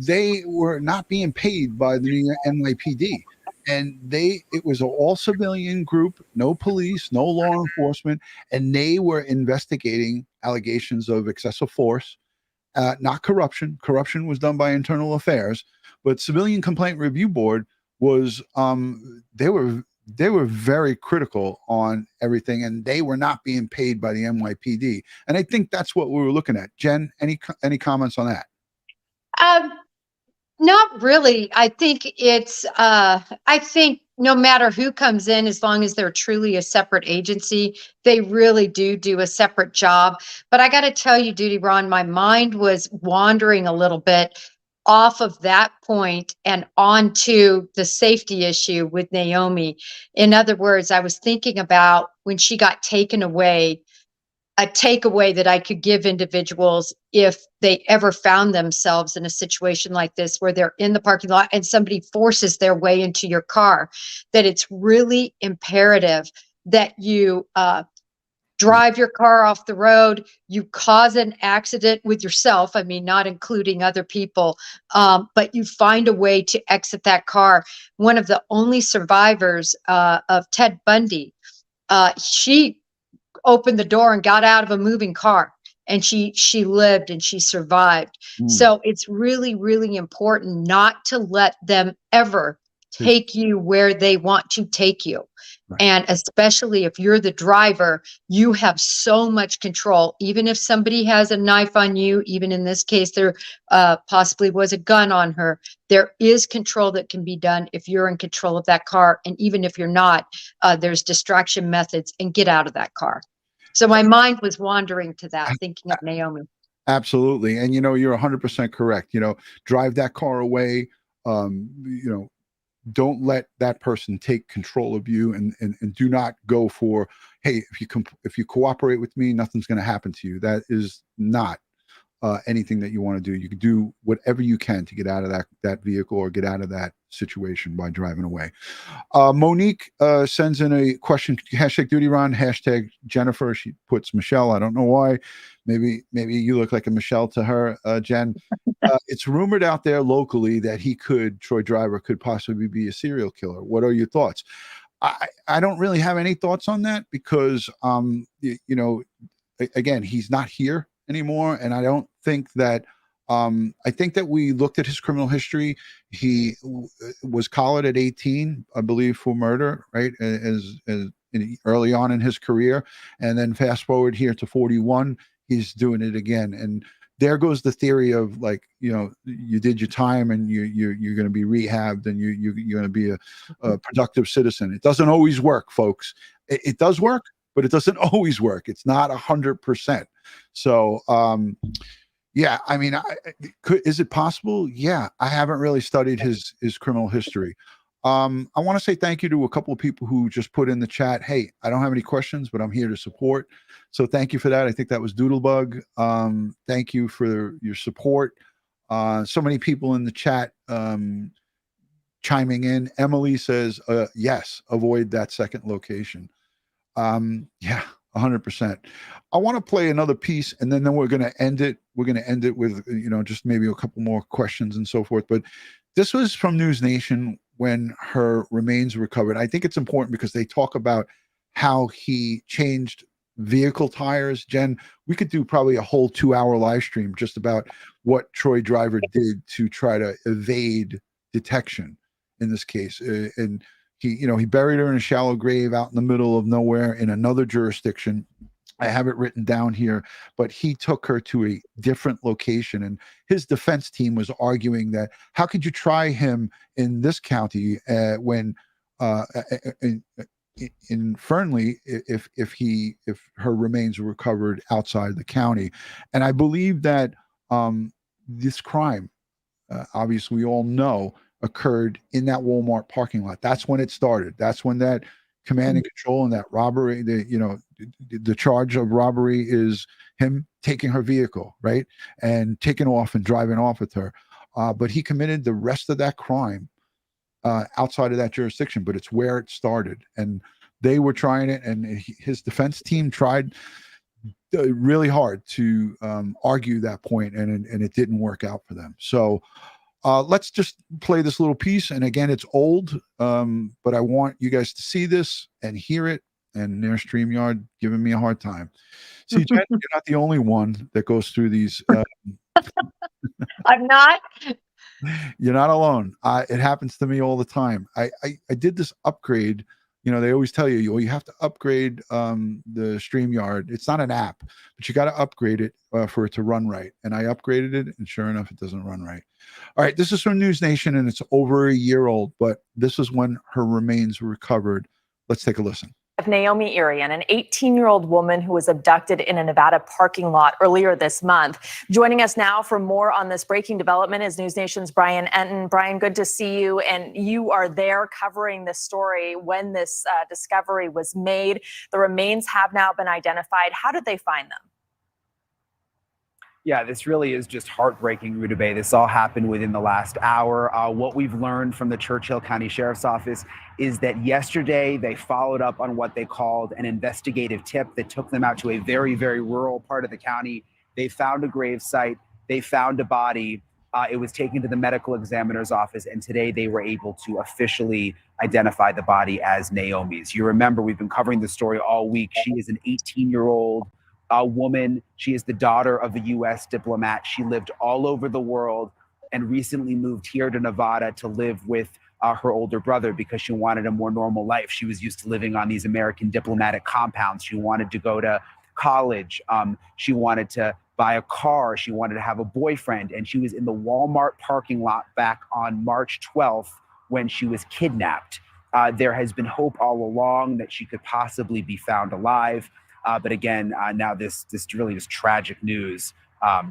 They were not being paid by the NYPD. And it was an all civilian group, no police, no law enforcement, and they were investigating allegations of excessive force, not corruption. Corruption was done by Internal Affairs, but Civilian Complaint Review Board was they were very critical on everything, and they were not being paid by the NYPD. And I think that's what we were looking at. Jen, any comments on that? Not really. I think I think no matter who comes in, as long as they're truly a separate agency, they really do a separate job. But I got to tell you, DutyRon, my mind was wandering a little bit off of that point and onto the safety issue with Naomi. In other words, I was thinking about when she got taken away, a takeaway that I could give individuals if they ever found themselves in a situation like this, where they're in the parking lot and somebody forces their way into your car, that it's really imperative that you drive your car off the road, you cause an accident with yourself, I mean, not including other people, but you find a way to exit that car. One of the only survivors of Ted Bundy, she opened the door and got out of a moving car, and she lived and she survived. So it's really, really important not to let them ever take you where they want to take you. Right. And especially if you're the driver, you have so much control. Even if somebody has a knife on you, even in this case, there possibly was a gun on her, there is control that can be done if you're in control of that car. And even if you're not, there's distraction methods, and get out of that car. So my mind was wandering to that, thinking of Naomi. Absolutely. And, you're 100% correct. Drive that car away. Don't let that person take control of you, and do not go for, hey, if you cooperate with me, nothing's going to happen to you. That is not anything that you want to do. You can do whatever you can to get out of that vehicle or get out of that situation by driving away. Monique sends in a question, #DutyRon, #Jennifer. She puts Michelle. I don't know why. Maybe you look like a Michelle to her, Jen. It's rumored out there locally that Troy Driver could possibly be a serial killer. What are your thoughts? I don't really have any thoughts on that because, again, he's not here anymore. And I don't think that, I think that we looked at his criminal history. He was collared at 18, I believe, for murder, right? As early on in his career. And then fast forward here to 41, he's doing it again. And there goes the theory of like, you know, you did your time and you're going to be rehabbed and you're going to be a productive citizen. It doesn't always work, folks. It does work, but it doesn't always work. It's not 100%. So, yeah, I mean, is it possible? Yeah, I haven't really studied his criminal history. I want to say thank you to a couple of people who just put in the chat, hey, I don't have any questions, but I'm here to support. So thank you for that. I think that was Doodlebug. Thank you for your support. So many people in the chat chiming in. Emily says, yes, avoid that second location. Yeah, 100%. I want to play another piece and then we're going to end it. We're going to end it with, you know, just maybe a couple more questions and so forth. But this was from News Nation when her remains were recovered. I think it's important because they talk about how he changed vehicle tires. Jen, we could do probably a whole 2-hour live stream just about what Troy Driver did to try to evade detection in this case. And he buried her in a shallow grave out in the middle of nowhere in another jurisdiction. I have it written down here, but he took her to a different location, and his defense team was arguing that how could you try him in this county when in Fernley if her remains were recovered outside the county. And I believe that this crime, obviously we all know, occurred in that Walmart parking lot. That's when it started. That's when that command and control and that robbery, the charge of robbery is him taking her vehicle, right? And taking off and driving off with her. But he committed the rest of that crime outside of that jurisdiction, but it's where it started. And they were trying it, and his defense team tried really hard to argue that point, and it didn't work out for them. So let's just play this little piece. And again, it's old, but I want you guys to see this and hear it. And there's Streamyard giving me a hard time. See, Jen, you're not the only one that goes through these. I'm not. You're not alone. It happens to me all the time. I did this upgrade. You know, they always tell you, you have to upgrade the Streamyard. It's not an app, but you got to upgrade it for it to run right. And I upgraded it, and sure enough, it doesn't run right. All right, this is from News Nation, and it's over a year old, but this is when her remains were recovered. Let's take a listen. Of Naomi Irion, an 18-year-old woman who was abducted in a Nevada parking lot earlier this month. Joining us now for more on this breaking development is News Nation's Brian Enton. Brian, good to see you. And you are there covering this story when this discovery was made. The remains have now been identified. How did they find them? Yeah, this really is just heartbreaking, Ruta Bay. This all happened within the last hour. What we've learned from the Churchill County Sheriff's Office is that yesterday they followed up on what they called an investigative tip that took them out to a very, very rural part of the county. They found a grave site. They found a body. It was taken to the medical examiner's office, and today they were able to officially identify the body as Naomi's. You remember, we've been covering the story all week. She is an 18-year-old woman. She is the daughter of a U.S. diplomat. She lived all over the world and recently moved here to Nevada to live with her older brother because she wanted a more normal life. She was used to living on these American diplomatic compounds. She wanted to go to college. She wanted to buy a car. She wanted to have a boyfriend. And she was in the Walmart parking lot back on March 12th when she was kidnapped. There has been hope all along that she could possibly be found alive. But again, now this really is tragic news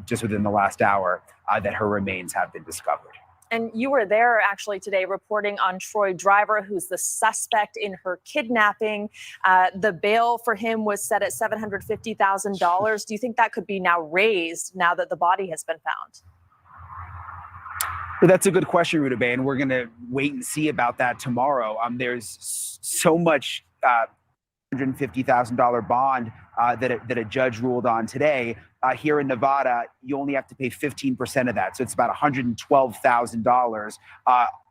just within the last hour that her remains have been discovered. And you were there actually today reporting on Troy Driver, who's the suspect in her kidnapping. The bail for him was set at $750,000. Do you think that could be now raised now that the body has been found? Well, that's a good question, Ruta Bay, and we're going to wait and see about that tomorrow. There's so much $150,000 bond that a judge ruled on today. Here in Nevada, you only have to pay 15% of that. So it's about $112,000.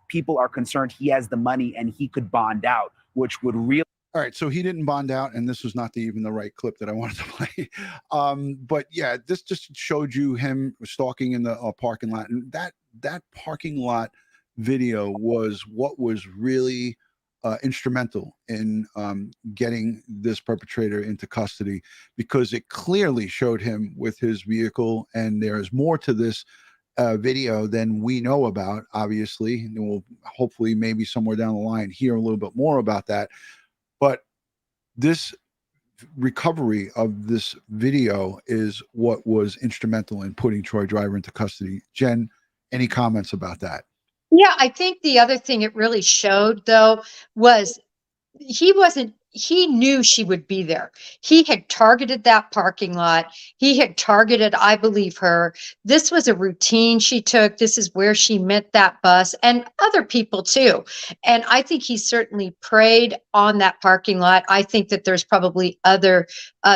People are concerned he has the money and he could bond out, which would really. All right, so he didn't bond out, and this was not even the right clip that I wanted to play. But yeah, this just showed you him stalking in the parking lot. And that parking lot video was what was really instrumental in getting this perpetrator into custody, because it clearly showed him with his vehicle, and there is more to this video than we know about, obviously, and we'll hopefully maybe somewhere down the line hear a little bit more about that. But this recovery of this video is what was instrumental in putting Troy Driver into custody. Jen, any comments about that? Yeah, I think the other thing it really showed, though, was he knew she would be there. He had targeted that parking lot. He had targeted, I believe, her. This was a routine she took. This is where she met that bus and other people too. And I think he certainly preyed on that parking lot. I think that there's probably other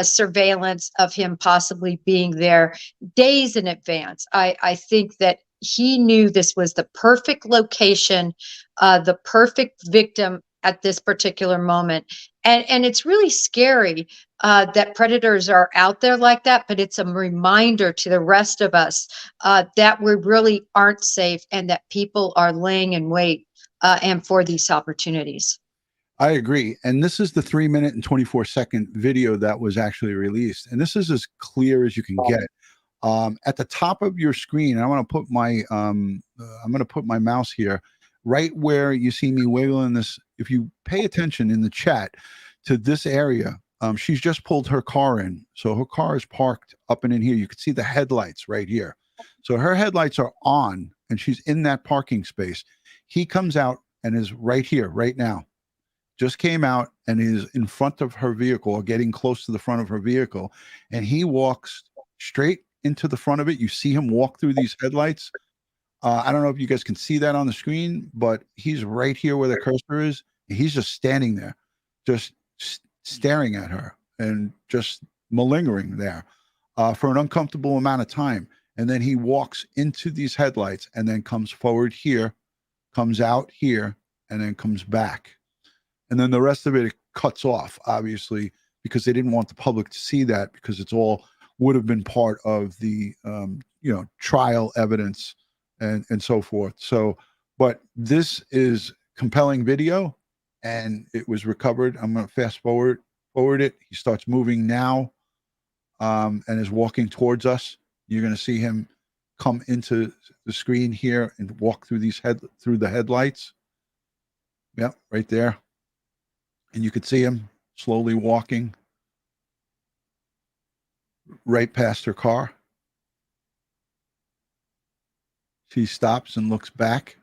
surveillance of him possibly being there days in advance. I think that he knew this was the perfect location, the perfect victim at this particular moment. And it's really scary that predators are out there like that, but it's a reminder to the rest of us that we really aren't safe and that people are laying in wait and for these opportunities. I agree. And this is the 3-minute and 24-second video that was actually released. And this is as clear as you can get. At the top of your screen, I want to put my I'm going to put my mouse here, right where you see me wiggling this. If you pay attention in the chat to this area, she's just pulled her car in. So her car is parked up and in here. You can see the headlights right here. So her headlights are on and she's in that parking space. He comes out and is right here, right now. Just came out and is in front of her vehicle, or getting close to the front of her vehicle. And he walks straight into the front of it. You see him walk through these headlights. I don't know if you guys can see that on the screen, but he's right here where the cursor is. He's just standing there, just staring at her and just malingering there for an uncomfortable amount of time. And then he walks into these headlights and then comes forward here, comes out here, and then comes back. And then the rest of it cuts off, obviously, because they didn't want the public to see that, because it's all would have been part of the trial evidence and so forth. So, but this is compelling video, and it was recovered. I'm going to fast forward it. He starts moving now, and is walking towards us. You're going to see him come into the screen here and walk through through the headlights. Yep, right there. And you could see him slowly walking right past her car. She stops and looks back.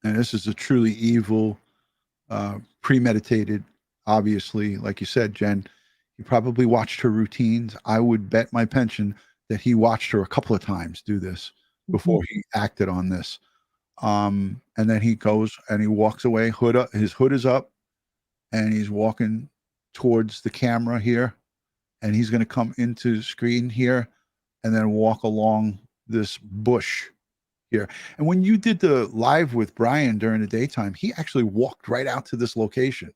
And this is a truly evil, premeditated, obviously, like you said, Jen, he probably watched her routines. I would bet my pension that he watched her a couple of times do this before he acted on this. And then he goes and he walks away, his hood is up, and he's walking towards the camera here, and he's going to come into the screen here and then walk along this bush here. And when you did the live with Brian during the daytime, he actually walked right out to this location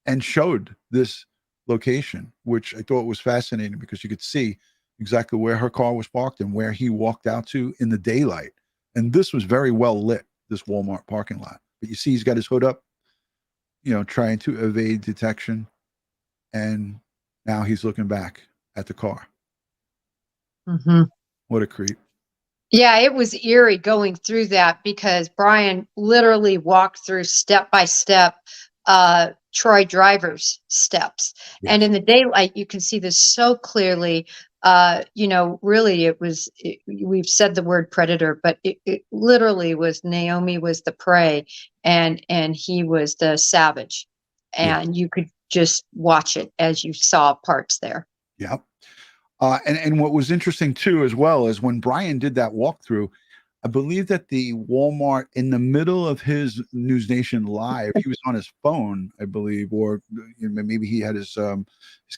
and showed this location, which I thought was fascinating, because you could see exactly where her car was parked and where he walked out to in the daylight. And this was very well lit, this Walmart parking lot. But you see he's got his hood up, trying to evade detection. And now he's looking back at the car. What a creep. Yeah, it was eerie going through that, because Brian literally walked through step by step Troy Driver's steps. Yes. And in the daylight, you can see this so clearly. Really, we've said the word predator, but it literally was Naomi was the prey and he was the savage. And you could just watch it as you saw parts there. Yeah. And what was interesting too, as well, is when Brian did that walkthrough, I believe that the Walmart, in the middle of his News Nation live, he was on his phone, I believe, or maybe he had his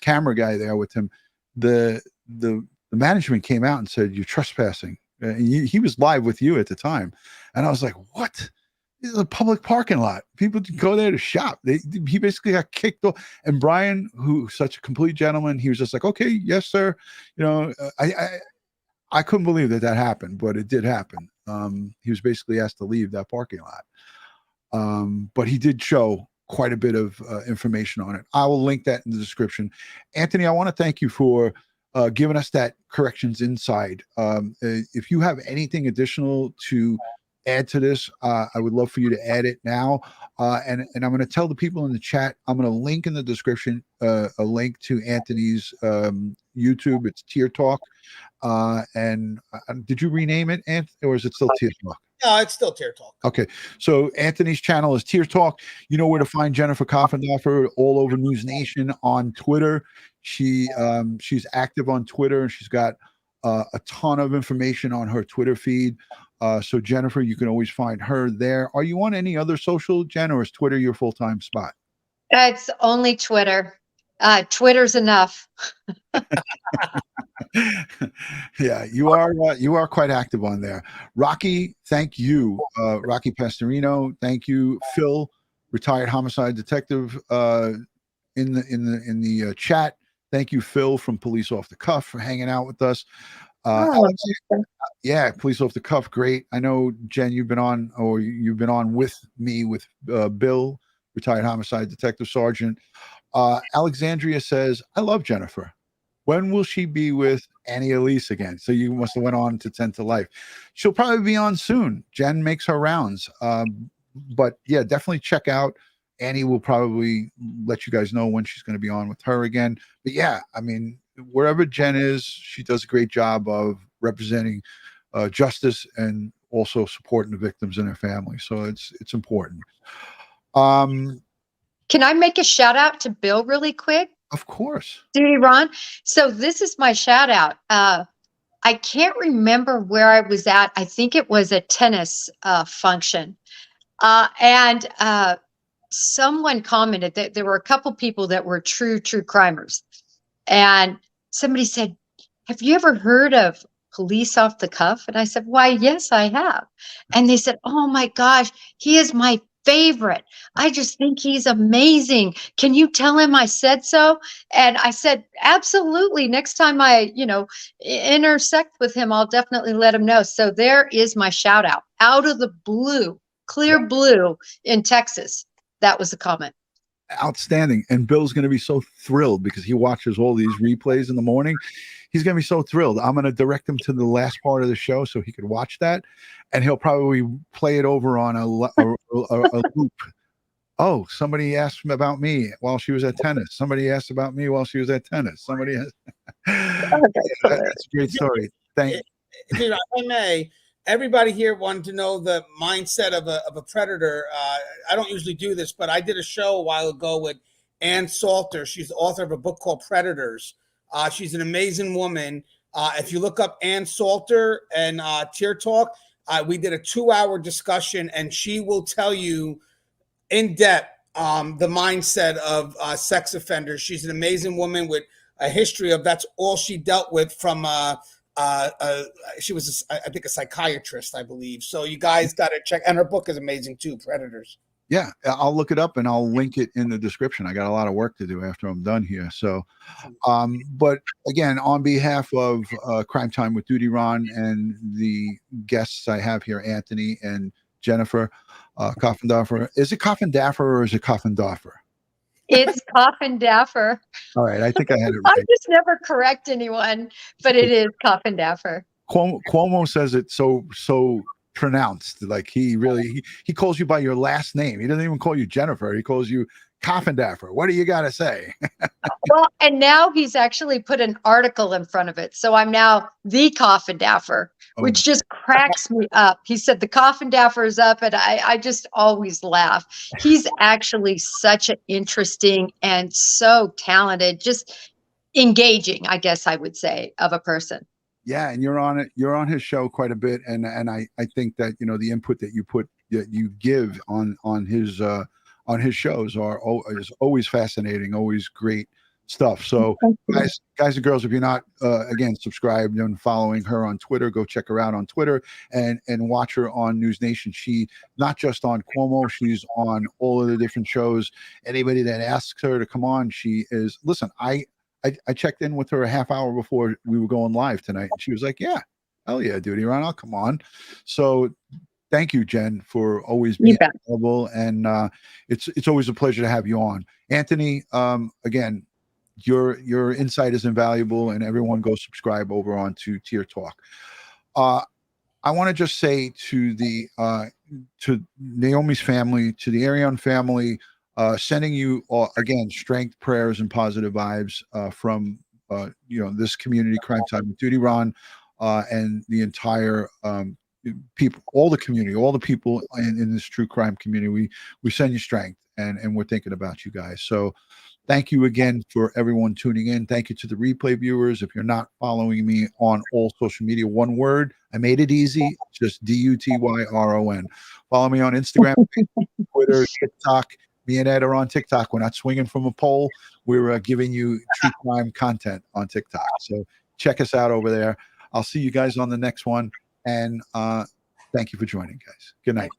camera guy there with him. The management came out and said, "You're trespassing." And he was live with you at the time, and I was like, "What? This is a public parking lot. People go there to shop." He basically got kicked off. And Brian, who's such a complete gentleman, he was just like, "Okay, yes, sir." I couldn't believe that happened, but it did happen. He was basically asked to leave that parking lot. But he did show quite a bit of information on it. I will link that in the description. Anthony, I want to thank you for giving us that corrections inside. If you have anything additional to add to this, I would love for you to add it now. And I'm going to tell the people in the chat, I'm going to link in the description a link to Anthony's YouTube. It's Tier Talk. And did you rename it, Anthony, or is it still Tier Talk? No, it's still Tier Talk. Okay, so Anthony's channel is Tier Talk. You know where to find Jennifer Coffendorfer all over News Nation on Twitter. She's active on Twitter, and she's got a ton of information on her Twitter feed. So Jennifer, you can always find her there. Are you on any other social, Jen, or is Twitter your full-time spot? It's only Twitter. Twitter's enough. Yeah, you are quite active on there. Rocky, thank you. Rocky Pastorino, thank you. Phil, retired homicide detective, in the chat. Thank you, Phil from Police Off the Cuff, for hanging out with us. Yeah, Police Off the Cuff, great. I know, Jen, you've been on with me with Bill, retired homicide detective sergeant. Alexandria says, I love Jennifer. When will she be with Annie Elise again? So you must have went on to 10 to Life. She'll probably be on soon. Jen makes her rounds. But yeah, definitely check out. Annie will probably let you guys know when she's going to be on with her again. But yeah, I mean, wherever Jen is, she does a great job of representing justice and also supporting the victims and their families. So it's important. Can I make a shout out to Bill really quick? Of course. DutyRon. So this is my shout out. I can't remember where I was at. I think it was a tennis function. And someone commented that there were a couple people that were true crimers. And somebody said, have you ever heard of Police Off the Cuff? And I said, why, yes, I have. And they said, oh my gosh, he is my favorite. I just think he's amazing. Can you tell him I said so? And I said, absolutely. Next time I, intersect with him, I'll definitely let him know. So there is my shout out of the blue, clear blue in Texas. That was a comment. Outstanding. And Bill's going to be so thrilled because he watches all these replays in the morning. He's going to be so thrilled. I'm going to direct him to the last part of the show so he could watch that, and he'll probably play it over on a loop. Oh, somebody asked about me while she was at tennis. Somebody asked about me while she was at tennis. Somebody has. That's a great story. Thank you. If I may, everybody here wanted to know the mindset of a predator. I don't usually do this, but I did a show a while ago with Ann Salter. She's the author of a book called Predators. She's an amazing woman. If you look up Ann Salter and Tier Talk, we did a 2-hour discussion, and she will tell you in depth the mindset of sex offenders. She's an amazing woman with a history of that's all she dealt with from she was I think a psychiatrist, I believe. So you guys got to check, and her book is amazing too, Predators. Yeah, I'll look it up and I'll link it in the description. I got a lot of work to do after I'm done here. So, but again, on behalf of Crime Time with DutyRon and the guests I have here, Anthony and Jennifer Coffendorfer. Is it Coffendorfer or is it Coffendorfer? It's Coffendorfer. All right, I think I had it right. I just never correct anyone, but it is Coffendorfer. Cuomo says it so pronounced, like he calls you by your last name. He doesn't even call you Jennifer. He calls you Coffendorfer. What do you got to say? Well, and now he's actually put an article in front of it. So I'm now the Coffendorfer, which just cracks me up. He said the Coffendorfer is up, and I just always laugh. He's actually such an interesting and so talented, just engaging, I guess I would say, of a person. Yeah, and you're on his show quite a bit, and I think that the input that you give on his shows is always fascinating, always great stuff. So guys and girls, if you're not again subscribed and following her on Twitter, go check her out on Twitter and watch her on News Nation. She not just on Cuomo, she's on all of the different shows. Anybody that asks her to come on, she is. Listen, I checked in with her a half hour before we were going live tonight, and she was like, yeah, Hell yeah, DutyRon, I'll come on. So thank you, Jen, for always being available, and it's always a pleasure to have you on. Anthony, again, your insight is invaluable, and everyone go subscribe over on to Tier Talk. I want to just say to the to Naomi's family, to the Irion family, sending you again strength, prayers, and positive vibes from this community, Crime Time with DutyRon, and the entire people, all the community, all the people in this true crime community. We send you strength, and we're thinking about you guys. So thank you again for everyone tuning in. Thank you to the replay viewers. If you're not following me on all social media, one word, I made it easy, just DutyRon. Follow me on Instagram, Twitter, TikTok. Me and Ed are on TikTok. We're not swinging from a pole. We're giving you true crime content on TikTok. So check us out over there. I'll see you guys on the next one. And thank you for joining, guys. Good night.